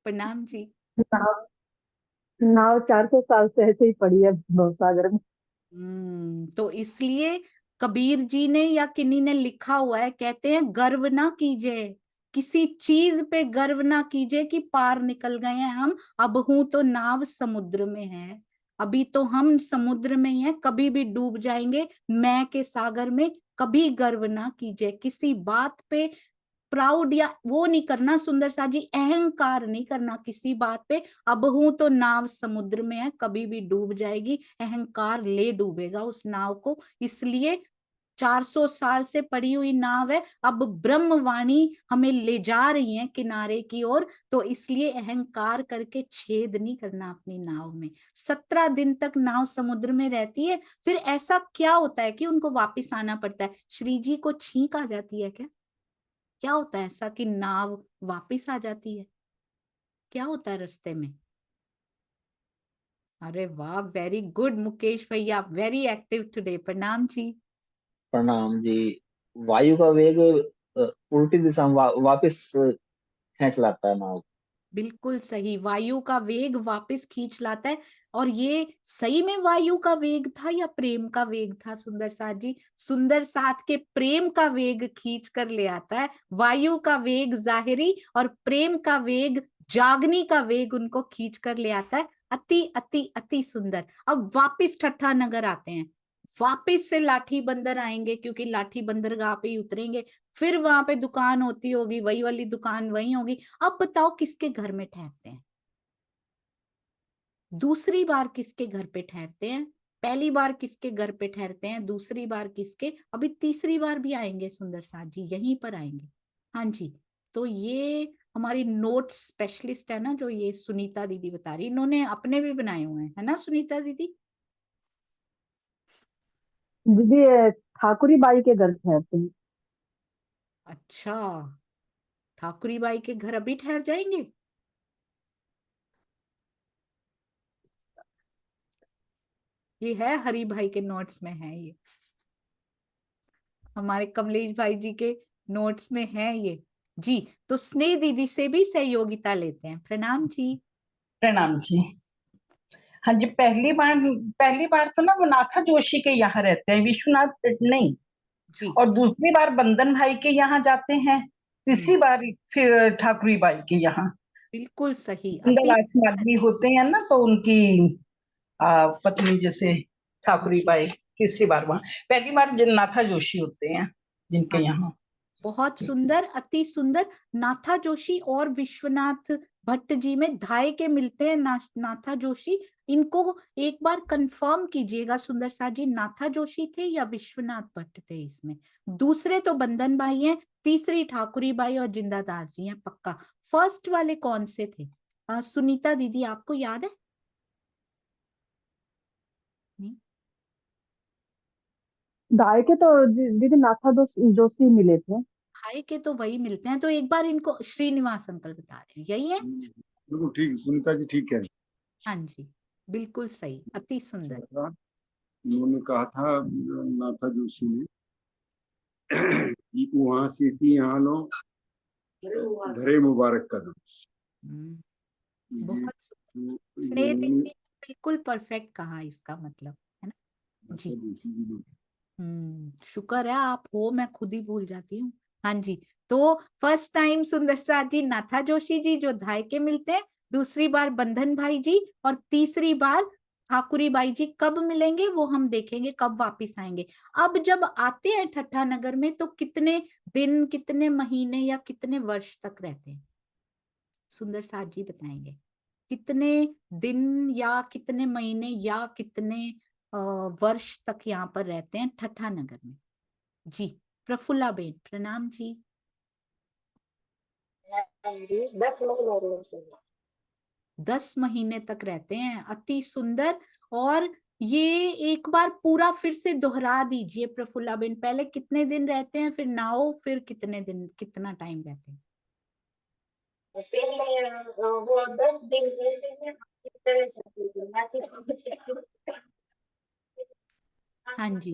प्रणाम जी। नाव नाव 400 साल से ऐसे ही पड़ी है भवसागर में। तो इसलिए कबीर जी ने या किन्हीं ने लिखा हुआ है, कहते हैं गर्व ना कीजिए, किसी चीज पे गर्व ना कीजिए कि पार निकल गए हैं हम, अब हूं तो नाव समुद्र में है। अभी तो हम समुद्र में ही हैं, कभी भी डूब जाएंगे मैं के सागर में। कभी गर्व ना कीजिए, किसी बात पे प्राउड या वो नहीं करना सुंदर सा जी, अहंकार नहीं करना किसी बात पे। अब हूं तो नाव समुद्र में है, कभी भी डूब जाएगी, अहंकार ले डूबेगा उस नाव को। इसलिए 400 साल से पड़ी हुई नाव है, अब ब्रह्मवाणी हमें ले जा रही है किनारे की ओर, तो इसलिए अहंकार करके छेद नहीं करना अपनी नाव में। 17 दिन तक नाव समुद्र में रहती है, फिर ऐसा क्या होता है कि उनको वापिस आना पड़ता है? श्री जी को छींक आ जाती है क्या? क्या होता है ऐसा कि नाव वापिस आ जाती है? क्या होता है रास्ते में? अरे वाह, वेरी गुड मुकेश भैया, वेरी एक्टिव टुडे। प्रणाम जी। प्रणाम जी। वायु का वेग उल्टी दिशा में वापिस खींच लाता है नाव। बिल्कुल सही, वायु का वेग वापस खींच लाता है। और ये सही में वायु का वेग था या प्रेम का वेग था सुंदर साथ जी? सुंदर साथ के प्रेम का वेग खींच कर ले आता है। वायु का वेग जाहिरी और प्रेम का वेग जागनी का वेग उनको खींच कर ले आता है। अति अति अति सुंदर। अब वापिस ठट्ठा नगर आते हैं, वापिस से लाठी बंदर आएंगे, क्योंकि लाठी बंदरगाह पे ही उतरेंगे। फिर वहां पे दुकान होती होगी, वही वाली दुकान वही होगी। अब बताओ किसके घर में ठहरते हैं? दूसरी बार किसके घर पे ठहरते हैं? पहली बार किसके घर पे ठहरते हैं? दूसरी बार किसके? अभी तीसरी बार भी आएंगे सुंदर साथ जी, यहीं पर आएंगे। हाँ जी, तो ये हमारी नोट स्पेशलिस्ट है ना, जो ये सुनीता दीदी बता रही, इन्होंने अपने भी बनाए हुए हैं, है ना सुनीता दीदी? दीदी ये ठाकुरी बाई के घर ठहरते हैं। अच्छा, ठाकुरी बाई के घर अभी ठहर जाएंगे? ये है हरि भाई के नोट्स में है, ये हमारे कमलेश भाई जी के नोट्स में है ये जी। तो स्नेह दीदी से भी सहयोगिता लेते हैं। प्रणाम जी। प्रणाम जी। हाँ जी, पहली बार तो ना वो नाथा जोशी के यहाँ रहते हैं, विश्वनाथ नहीं जी। और दूसरी बार बंदन भाई के यहाँ जाते हैं, तीसरी बार फिर ठाकुरी बाई के यहाँ। बिल्कुल सही, नंदलाल माधवी होते हैं ना, तो उनकी पत्नी जैसे ठाकुरी बाई तीसरी बार वहां, पहली बार नाथा जोशी होते हैं जिनके यहाँ। बहुत सुंदर, अति सुंदर। नाथा जोशी और विश्वनाथ भट्ट जी में धाय के मिलते हैं। नाथा जोशी, इनको एक बार कंफर्म कीजिएगा सुंदर साथ जी, नाथा जोशी थे या विश्वनाथ भट्ट थे इसमें? दूसरे तो बंदन भाई हैं, तीसरी ठाकुरी बाई और जिंदा दास जी हैं पक्का। फर्स्ट वाले कौन से थे? सुनीता दीदी आपको याद है? दाई के तो दीदी नाथा जोशी मिले थे। धाय के तो वही मिलते हैं, तो एक बार इनको श्रीनिवास अंकल बता रहे हैं, यही है? बिल्कुल ठीक, सुनीता जी ठीक है। हाँ जी, बिल्कुल सही, अति सुंदर। उन्होंने कहा था नाथा जोशी ने कि वहां सीटी यहाँ लो, धरे मुबारक कदम। बहुत स्नेह दीदी बिल्कुल परफेक्ट कहा, इसका मतलब है ना जी। शुक्र है आप हो, मैं खुद ही भूल जाती हूँ। हाँ जी, तो फर्स्ट टाइम सुंदर साथ जी नाथा जोशी जी जो धाय के मिलते हैं, दूसरी बार बंधन भाई जी, और तीसरी बार ठाकुरी बाई जी। कब मिलेंगे वो हम देखेंगे, कब वापिस आएंगे। अब जब आते हैं ठट्ठा नगर में तो कितने दिन, कितने महीने या कितने वर्ष तक रहते हैं? सुंदर साथ जी बताएंगे, कितने दिन या कितने महीने या कितने वर्ष तक यहाँ पर रहते हैं ठट्ठा नगर में? जी, प्रफुल्ला बेन, प्रणाम जी। 10 महीने रहते हैं। 10 महीने तक रहते हैं, अति सुंदर। और ये एक बार पूरा फिर से दोहरा दीजिए प्रफुल्ला बेन, पहले कितने दिन रहते हैं, फिर नाव, फिर कितने दिन, कितना टाइम रहते हैं? पहले वो 10 दिन रहते हैं, इस तरह से हाँ जी,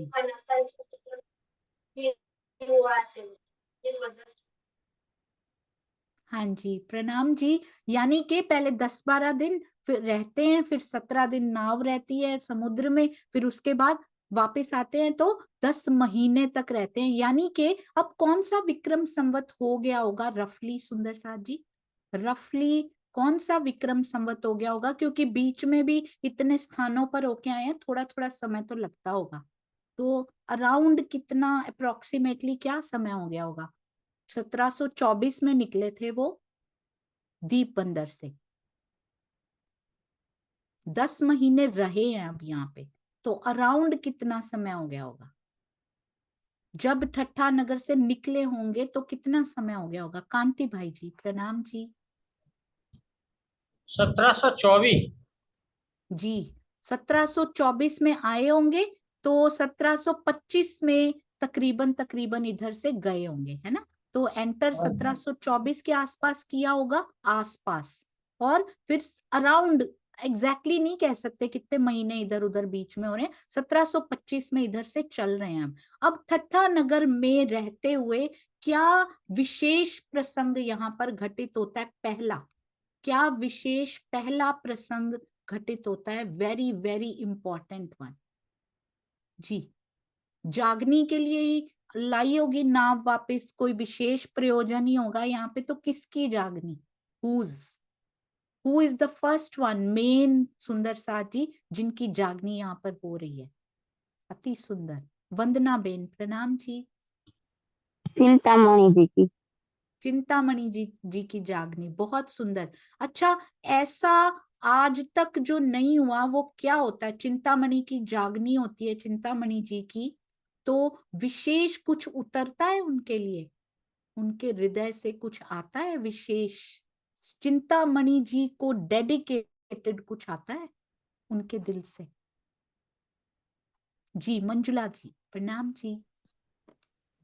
हाँ जी, प्रणाम जी। यानी कि पहले 10-12 दिन फिर रहते हैं, फिर 17 दिन नाव रहती है समुद्र में, फिर उसके बाद वापस आते हैं तो 10 महीने तक रहते हैं। यानी कि अब कौन सा विक्रम संवत हो गया होगा रफली, सुंदर साथ जी, रफली कौन सा विक्रम संवत हो गया होगा? क्योंकि बीच में भी इतने स्थानों पर होके आए हैं, थोड़ा थोड़ा समय तो लगता होगा। तो अराउंड कितना अप्रोक्सीमेटली क्या समय हो गया होगा? 1724 में निकले थे वो दीप बंदर से, 10 महीने रहे हैं अब यहाँ पे, तो अराउंड कितना समय हो गया होगा? जब ठट्ठा नगर से निकले होंगे तो कितना समय हो गया होगा? कांति भाई जी, प्रणाम जी। 1724 जी, 1724 में आए होंगे तो 1725 में तकरीबन इधर से गए होंगे, है ना? तो एंटर 1724 के आसपास किया होगा, आसपास। और फिर अराउंड एग्जैक्टली नहीं कह सकते कितने महीने इधर उधर बीच में हो रहे हैं, 1725 में इधर से चल रहे हैं। अब ठट्ठा नगर में रहते हुए क्या विशेष प्रसंग यहाँ पर घटित होता है? पहला, क्या विशेष पहला प्रसंग घटित होता है? वेरी वेरी इंपॉर्टेंट वन जी। जागनी के लिए ही लाई होगी नाव वापस, कोई विशेष प्रयोजन ही होगा यहाँ पे। तो किसकी जागनी? Who is the first one, मेन सुंदर साथ जी, जिनकी जागनी यहाँ पर हो रही है? अति सुंदर, वंदना बेन, प्रणाम जी। चिंतामणि जी की। चिंतामणि जी की जागनी, बहुत सुंदर। अच्छा, ऐसा आज तक जो नहीं हुआ वो क्या होता है? चिंतामणि की जागनी होती है चिंतामणि जी की, तो विशेष कुछ उतरता है उनके लिए, उनके हृदय से कुछ आता है विशेष, चिंतामणि जी को डेडिकेटेड कुछ आता है उनके दिल से? जी, मंजुला जी, प्रणाम जी।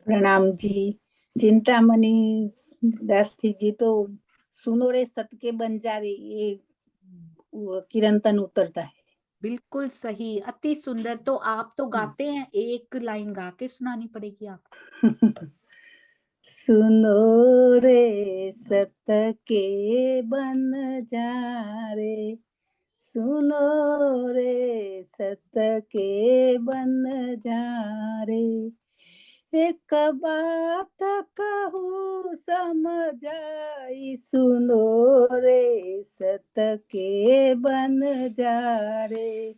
प्रणाम जी। चिंतामणि दास जी तो सुनो रे सत के बंजारे, ये कीर्तन उतरता है। बिल्कुल सही, अति सुंदर। तो आप तो गाते हैं, एक लाइन गा के सुनानी पड़ेगी आपको। सुनो रे सत के बंजारे, सुनो रे सत के बंजारे, एक बात कहूँ समझाई, सुनो रे सत के बंजारे,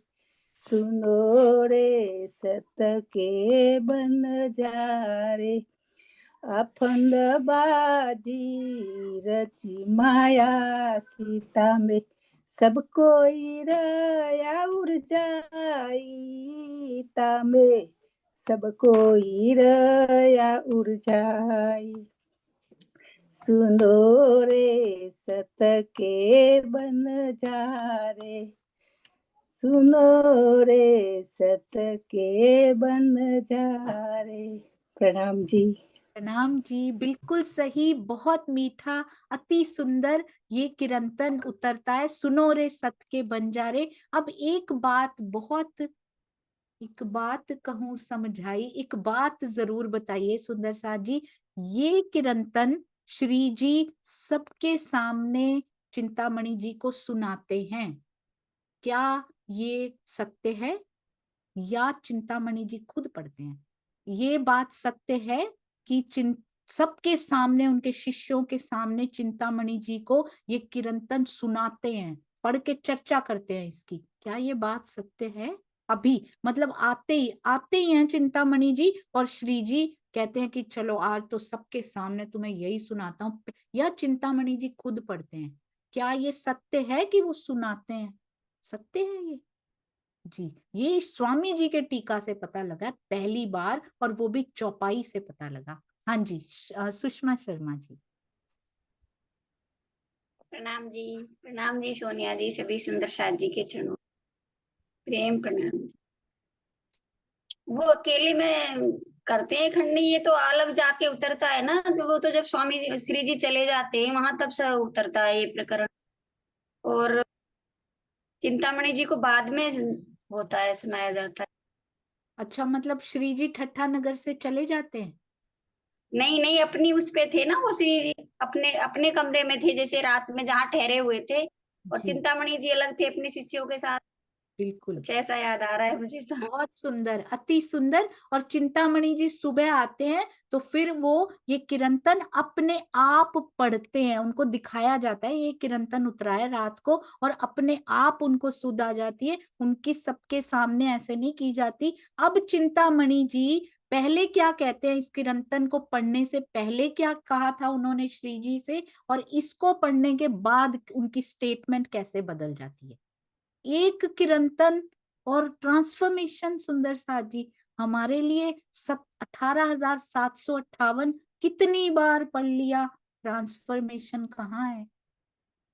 सुनो रे सत के बंजारे, अफंद बाजी रची माया की तामे, सब कोई रया उड़ जाई तामे, सब कोई रया उड़ जाई, सुनो रे सत के बंजारे, सुनो रे सत के बंजारे। प्रणाम जी। प्रणाम जी, बिल्कुल सही, बहुत मीठा, अति सुंदर ये कीर्तन उतरता है, सुनो रे सत के बंजारे। अब एक बात कहूँ समझाई, एक बात जरूर बताइए सुंदर साथ जी, ये कीर्तन श्री जी सबके सामने चिंतामणि जी को सुनाते हैं, क्या ये सत्य है या चिंतामणि जी खुद पढ़ते हैं? ये बात सत्य है कि सबके सामने, उनके शिष्यों के सामने चिंतामणि जी को ये कीर्तन सुनाते हैं, पढ़ के चर्चा करते हैं इसकी, क्या ये बात सत्य है? अभी मतलब आते ही हैं चिंतामणि जी, और श्री जी कहते हैं कि चलो आज तो सबके सामने तुम्हें यही सुनाता हूँ, या चिंतामणि जी खुद पढ़ते हैं? क्या ये सत्य है कि वो सुनाते हैं? सत्य है ये जी। ये स्वामी जी के टीका से पता लगा पहली बार, और वो भी चौपाई से पता लगा। हाँ जी, सुषमा शर्मा जी। प्रणाम जी सोनिया जी, सभी सुंदर साथ जी के चरणों प्रेम प्रणाम जी। वो अकेले में करते हैं खंडनी, ये तो अलग जाके उतरता है ना, तो वो तो जब स्वामी श्री जी चले जाते हैं वहां तब से उतरता है ये प्रकरण, और चिंतामणि जी को बाद में होता है, सुनाया जाता है। अच्छा, मतलब श्री जी ठट्ठा नगर से चले जाते हैं? नहीं नहीं, अपनी उस पे थे ना वो श्री जी, अपने अपने कमरे में थे, जैसे रात में जहाँ ठहरे हुए थे, और जी चिंतामणि जी अलग थे अपने शिष्यों के साथ। बिल्कुल, कुछ ऐसा याद आ रहा है मुझे तो। बहुत सुंदर, अति सुंदर। और चिंतामणि जी सुबह आते हैं तो फिर वो ये कीर्तन अपने आप पढ़ते हैं, उनको दिखाया जाता है ये कीर्तन उतरा है रात को, और अपने आप उनको सुध आ जाती है, उनकी सबके सामने ऐसे नहीं की जाती। अब चिंतामणि जी पहले क्या कहते हैं, इस कीर्तन को पढ़ने से पहले क्या कहा था उन्होंने श्री जी से, और इसको पढ़ने के बाद उनकी स्टेटमेंट कैसे बदल जाती है। एक कीर्तन और ट्रांसफॉर्मेशन सुंदर साथ जी हमारे लिए 18,758 कितनी बार पढ़ लिया, ट्रांसफॉर्मेशन कहाँ है।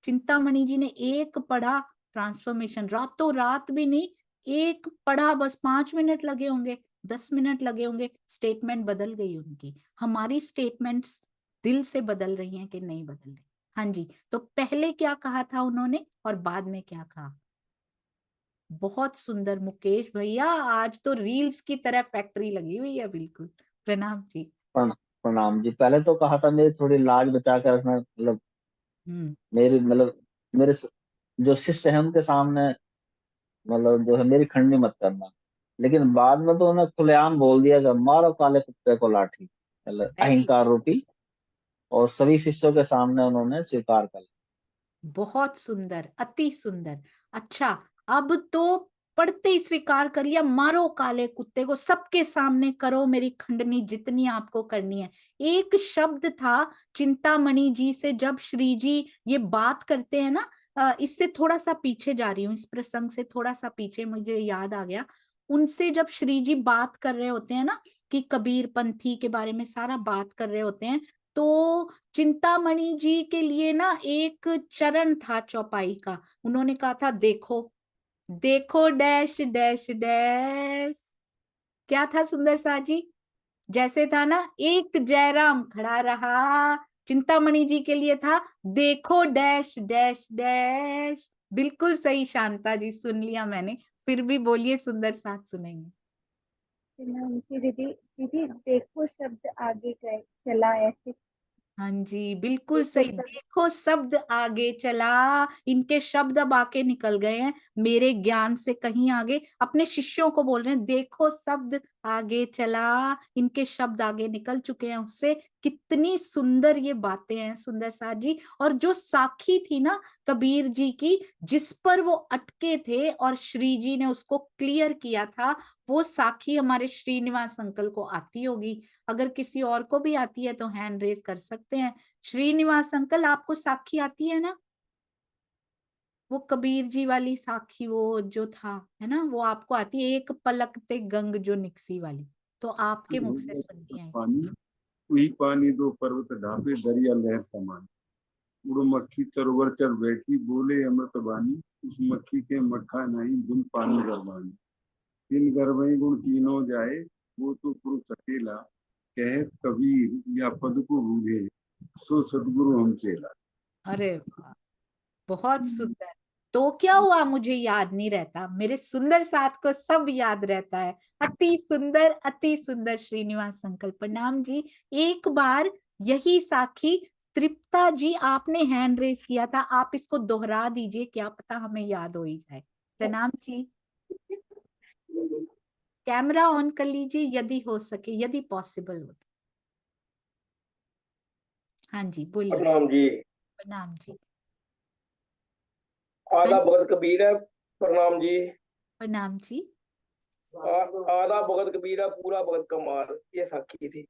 चिंतामणि जी ने एक पढ़ा ट्रांसफॉर्मेशन, रातों रात भी नहीं, एक पढ़ा, बस 5 मिनट लगे होंगे, 10 मिनट लगे होंगे, स्टेटमेंट बदल गई उनकी। हमारी स्टेटमेंट्स दिल से बदल रही हैं कि नहीं बदल रही? हाँ जी, तो पहले क्या कहा था उन्होंने और बाद में क्या कहा। बहुत सुंदर मुकेश भैया, आज तो रील्स की तरह फैक्ट्री लगी हुई है बिल्कुल। प्रणाम जी। प्रणाम जी। पहले तो कहा था मेरी थोड़ी लाज बचा कर रखना, मतलब हम्म मेरे जो शिष्य है उनके सामने मतलब जो है मेरी खंडनी मत करना, लेकिन बाद में तो उन्हें खुलेआम बोल दिया कि मारो काले कुत्ते को लाठी, मतलब वेरी अहंकार रूपी, और सभी शिष्यों के सामने उन्होंने स्वीकार कर लिया। बहुत सुंदर, अति सुंदर। अच्छा, अब तो पढ़ते ही स्वीकार कर लिया, मारो काले कुत्ते को, सबके सामने करो मेरी खंडनी जितनी आपको करनी है। एक शब्द था चिंतामणि जी से जब श्री जी ये बात करते हैं ना, इससे थोड़ा सा पीछे जा रही हूँ, इस प्रसंग से थोड़ा सा पीछे मुझे याद आ गया। उनसे जब श्री जी बात कर रहे होते हैं ना, कि कबीर पंथी के बारे में सारा बात कर रहे होते हैं, तो चिंतामणि जी के लिए ना एक चरण था चौपाई का, उन्होंने कहा था देखो देखो डैश डैश डैश। क्या था सुंदर सा जी? जैसे था ना, एक जयराम खड़ा रहा, चिंतामणि जी के लिए था देखो डैश डैश डैश। बिल्कुल सही शांता जी, सुन लिया मैंने, फिर भी बोलिए, सुंदर साथ सुनेंगे। दीदी दीदी देखो शब्द आगे गए चला ऐसे। हाँ जी, बिल्कुल देखो सही। देखो शब्द आगे चला, इनके शब्द अब आके निकल गए हैं, मेरे ज्ञान से कहीं आगे। अपने शिष्यों को बोल रहे हैं देखो शब्द आगे चला, इनके शब्द आगे निकल चुके हैं उससे। कितनी सुंदर ये बातें हैं सुंदर साथ जी। और जो साखी थी ना कबीर जी की, जिस पर वो अटके थे और श्री जी ने उसको क्लियर किया था, वो साखी हमारे श्रीनिवास अंकल को आती होगी। अगर किसी और को भी आती है तो हैंड रेज कर सकते हैं। श्रीनिवास अंकल, आपको साखी आती है ना? वो कबीर जी वाली साखी, वो जो था है ना, वो आपको आती है, एक पलकते गंग जो निकसी वाली, तो आपके मुख से सुननी है। पानी वही पानी दो पर्वत ढापे दरिया लहर समान, उड़ मक्खी तरोवर चढ़ बैठी बोले अमृत बानी, उस मक्खी के मक्खा नहीं बिन पानी गरबानी, तीन गर्भई गुण तीनों जाए वो तो पुरुष अकेला, कहत कबीर या पद को बूझे सो सदगुरु हम चेला। अरे वाह, बहुत सुंदर। तो क्या हुआ मुझे याद नहीं रहता, मेरे सुंदर साथ को सब याद रहता है। अति सुंदर श्रीनिवास अंकल, प्रणाम जी। एक बार यही साखी तृप्ता जी, आपने हैंड रेज किया था, आप इसको दोहरा दीजिए, क्या पता हमें याद हो ही जाए। प्रणाम जी। कैमरा ऑन कर लीजिए यदि हो सके, यदि पॉसिबल हो। हाँ जी, बोलिए। प्रणाम जी। प्रणाम जी। आधा भगत कबीर है। प्रणाम जी। प्रणाम जी। आधा भगत कबीर है, पूरा भगत कमाल, ये साखी थी।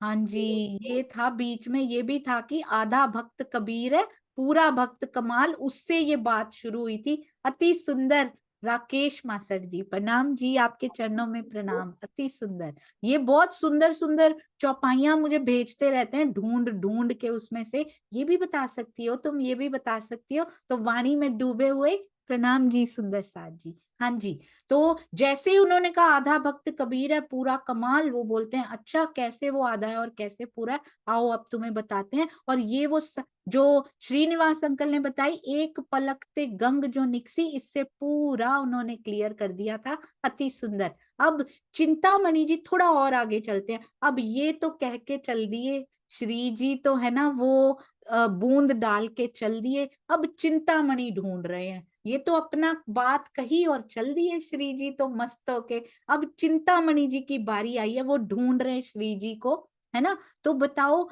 हाँ जी, ये था बीच में, ये भी था कि आधा भक्त कबीर है पूरा भक्त कमाल, उससे ये बात शुरू हुई थी। अति सुंदर, राकेश मासर जी प्रणाम जी, आपके चरणों में प्रणाम। अति सुंदर, ये बहुत सुंदर सुंदर चौपाइयां मुझे भेजते रहते हैं ढूंढ ढूंढ के, उसमें से ये भी बता सकती हो तुम, ये भी बता सकती हो, तो वाणी में डूबे हुए प्रणाम जी सुंदर साथ जी। हाँ जी, तो जैसे ही उन्होंने कहा आधा भक्त कबीर है पूरा कमाल, वो बोलते हैं अच्छा कैसे वो आधा है और कैसे पूरा, आओ अब तुम्हें बताते हैं। और ये वो जो श्रीनिवास अंकल ने बताई, एक पलक ते गंग जो निकसी, इससे पूरा उन्होंने क्लियर कर दिया था। अति सुंदर। अब चिंतामणि जी थोड़ा और आगे चलते हैं। अब ये तो कह के चल दिए श्री जी, तो है ना वो बूंद डाल के चल दिए, अब चिंतामणि ढूंढ रहे हैं। ये तो अपना बात कही और चल दिए श्री जी तो मस्त होके, अब चिंतामणि जी की बारी आई है, वो ढूंढ रहे हैं श्री जी को, है ना। तो बताओ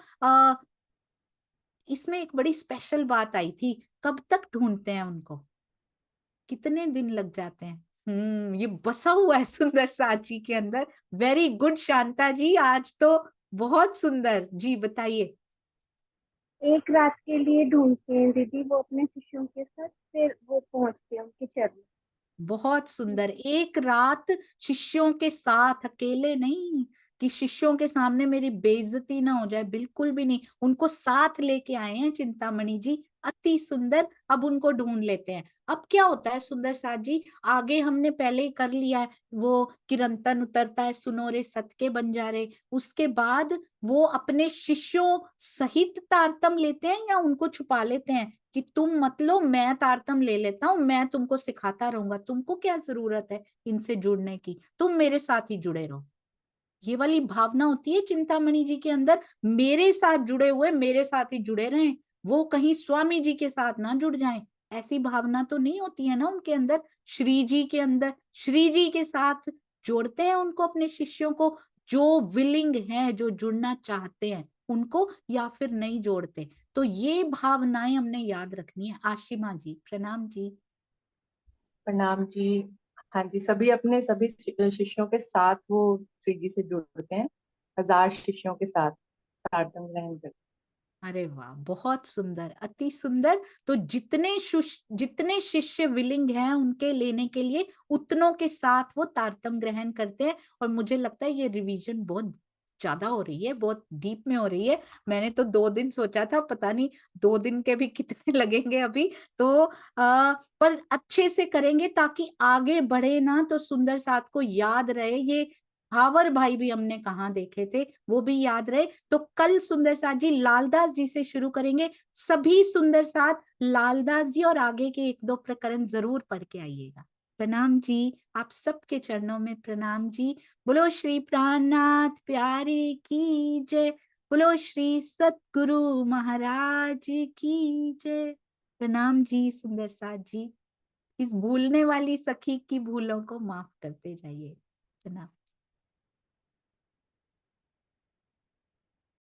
इसमें एक बड़ी स्पेशल बात आई थी, कब तक ढूंढते हैं उनको, कितने दिन लग जाते हैं? ये बसा हुआ है सुंदर साची के अंदर। वेरी गुड शांता जी, आज तो बहुत सुंदर जी, बताइए। एक रात के लिए ढूंढते हैं दीदी वो अपने शिष्यों के साथ, फिर वो पहुंचते हैं उनके चरण। बहुत सुंदर, एक रात शिष्यों के साथ, अकेले नहीं कि शिष्यों के सामने मेरी बेइज्जती ना हो जाए, बिल्कुल भी नहीं, उनको साथ लेके आए हैं चिंतामणि जी। अति सुंदर। अब उनको ढूंढ लेते हैं। अब क्या होता है सुंदर साथ जी, आगे हमने पहले ही कर लिया है, वो किरंतन उतरता है, सुनोरे सत के बंजारे, उसके बाद वो अपने शिष्यों सहित तारतम लेते हैं या उनको छुपा लेते हैं कि तुम मत लो, मैं तारतम ले लेता हूँ, मैं तुमको सिखाता रहूंगा, तुमको क्या जरूरत है इनसे जुड़ने की, तुम मेरे साथ ही जुड़े रहो। ये वाली भावना होती है चिंतामणि जी के अंदर, मेरे साथ जुड़े हुए मेरे साथ ही जुड़े रहें, वो कहीं स्वामी जी के साथ ना जुड़ जाएं, ऐसी भावना तो नहीं होती है ना उनके अंदर। श्री जी के अंदर श्री जी के साथ जोड़ते हैं उनको, अपने शिष्यों को, जो विलिंग है, जो जुड़ना चाहते हैं उनको, या फिर नहीं जोड़ते। तो ये भावनाएं हमने याद रखनी है। आशिमा जी प्रणाम जी। प्रणाम जी। हाँ जी, सभी अपने सभी शिष्यों के साथ वो श्री जी से जुड़ते हैं, 1000 शिष्यों के साथ तारतम्य ग्रहण करते हैं। अरे वाह, बहुत सुंदर, अति सुंदर। तो जितने शिष्य विलिंग हैं उनके लेने के लिए, उतनों के साथ वो तारतम्य ग्रहण करते हैं। और मुझे लगता है ये रिवीजन बहुत ज्यादा हो रही है, बहुत डीप में हो रही है। मैंने तो 2 दिन सोचा था, पता नहीं 2 दिन के भी कितने लगेंगे अभी तो। पर अच्छे से करेंगे ताकि आगे बढ़े ना, तो सुंदर साथ को याद रहे। ये हावर भाई भी हमने कहाँ देखे थे, वो भी याद रहे। तो कल सुंदर साथ जी लालदास जी से शुरू करेंगे। सभी सुंदर साथ लालदास जी और आगे के 1-2 प्रकरण जरूर पढ़ के आइएगा। प्रणाम जी, आप सबके चरणों में प्रणाम जी। बोलो श्री प्राणनाथ प्यारे की जय, बोलो श्री सतगुरु महाराज की जय। प्रणाम जी सुंदर साथ जी। इस भूलने वाली सखी की भूलों को माफ करते जाइए। प्रणाम।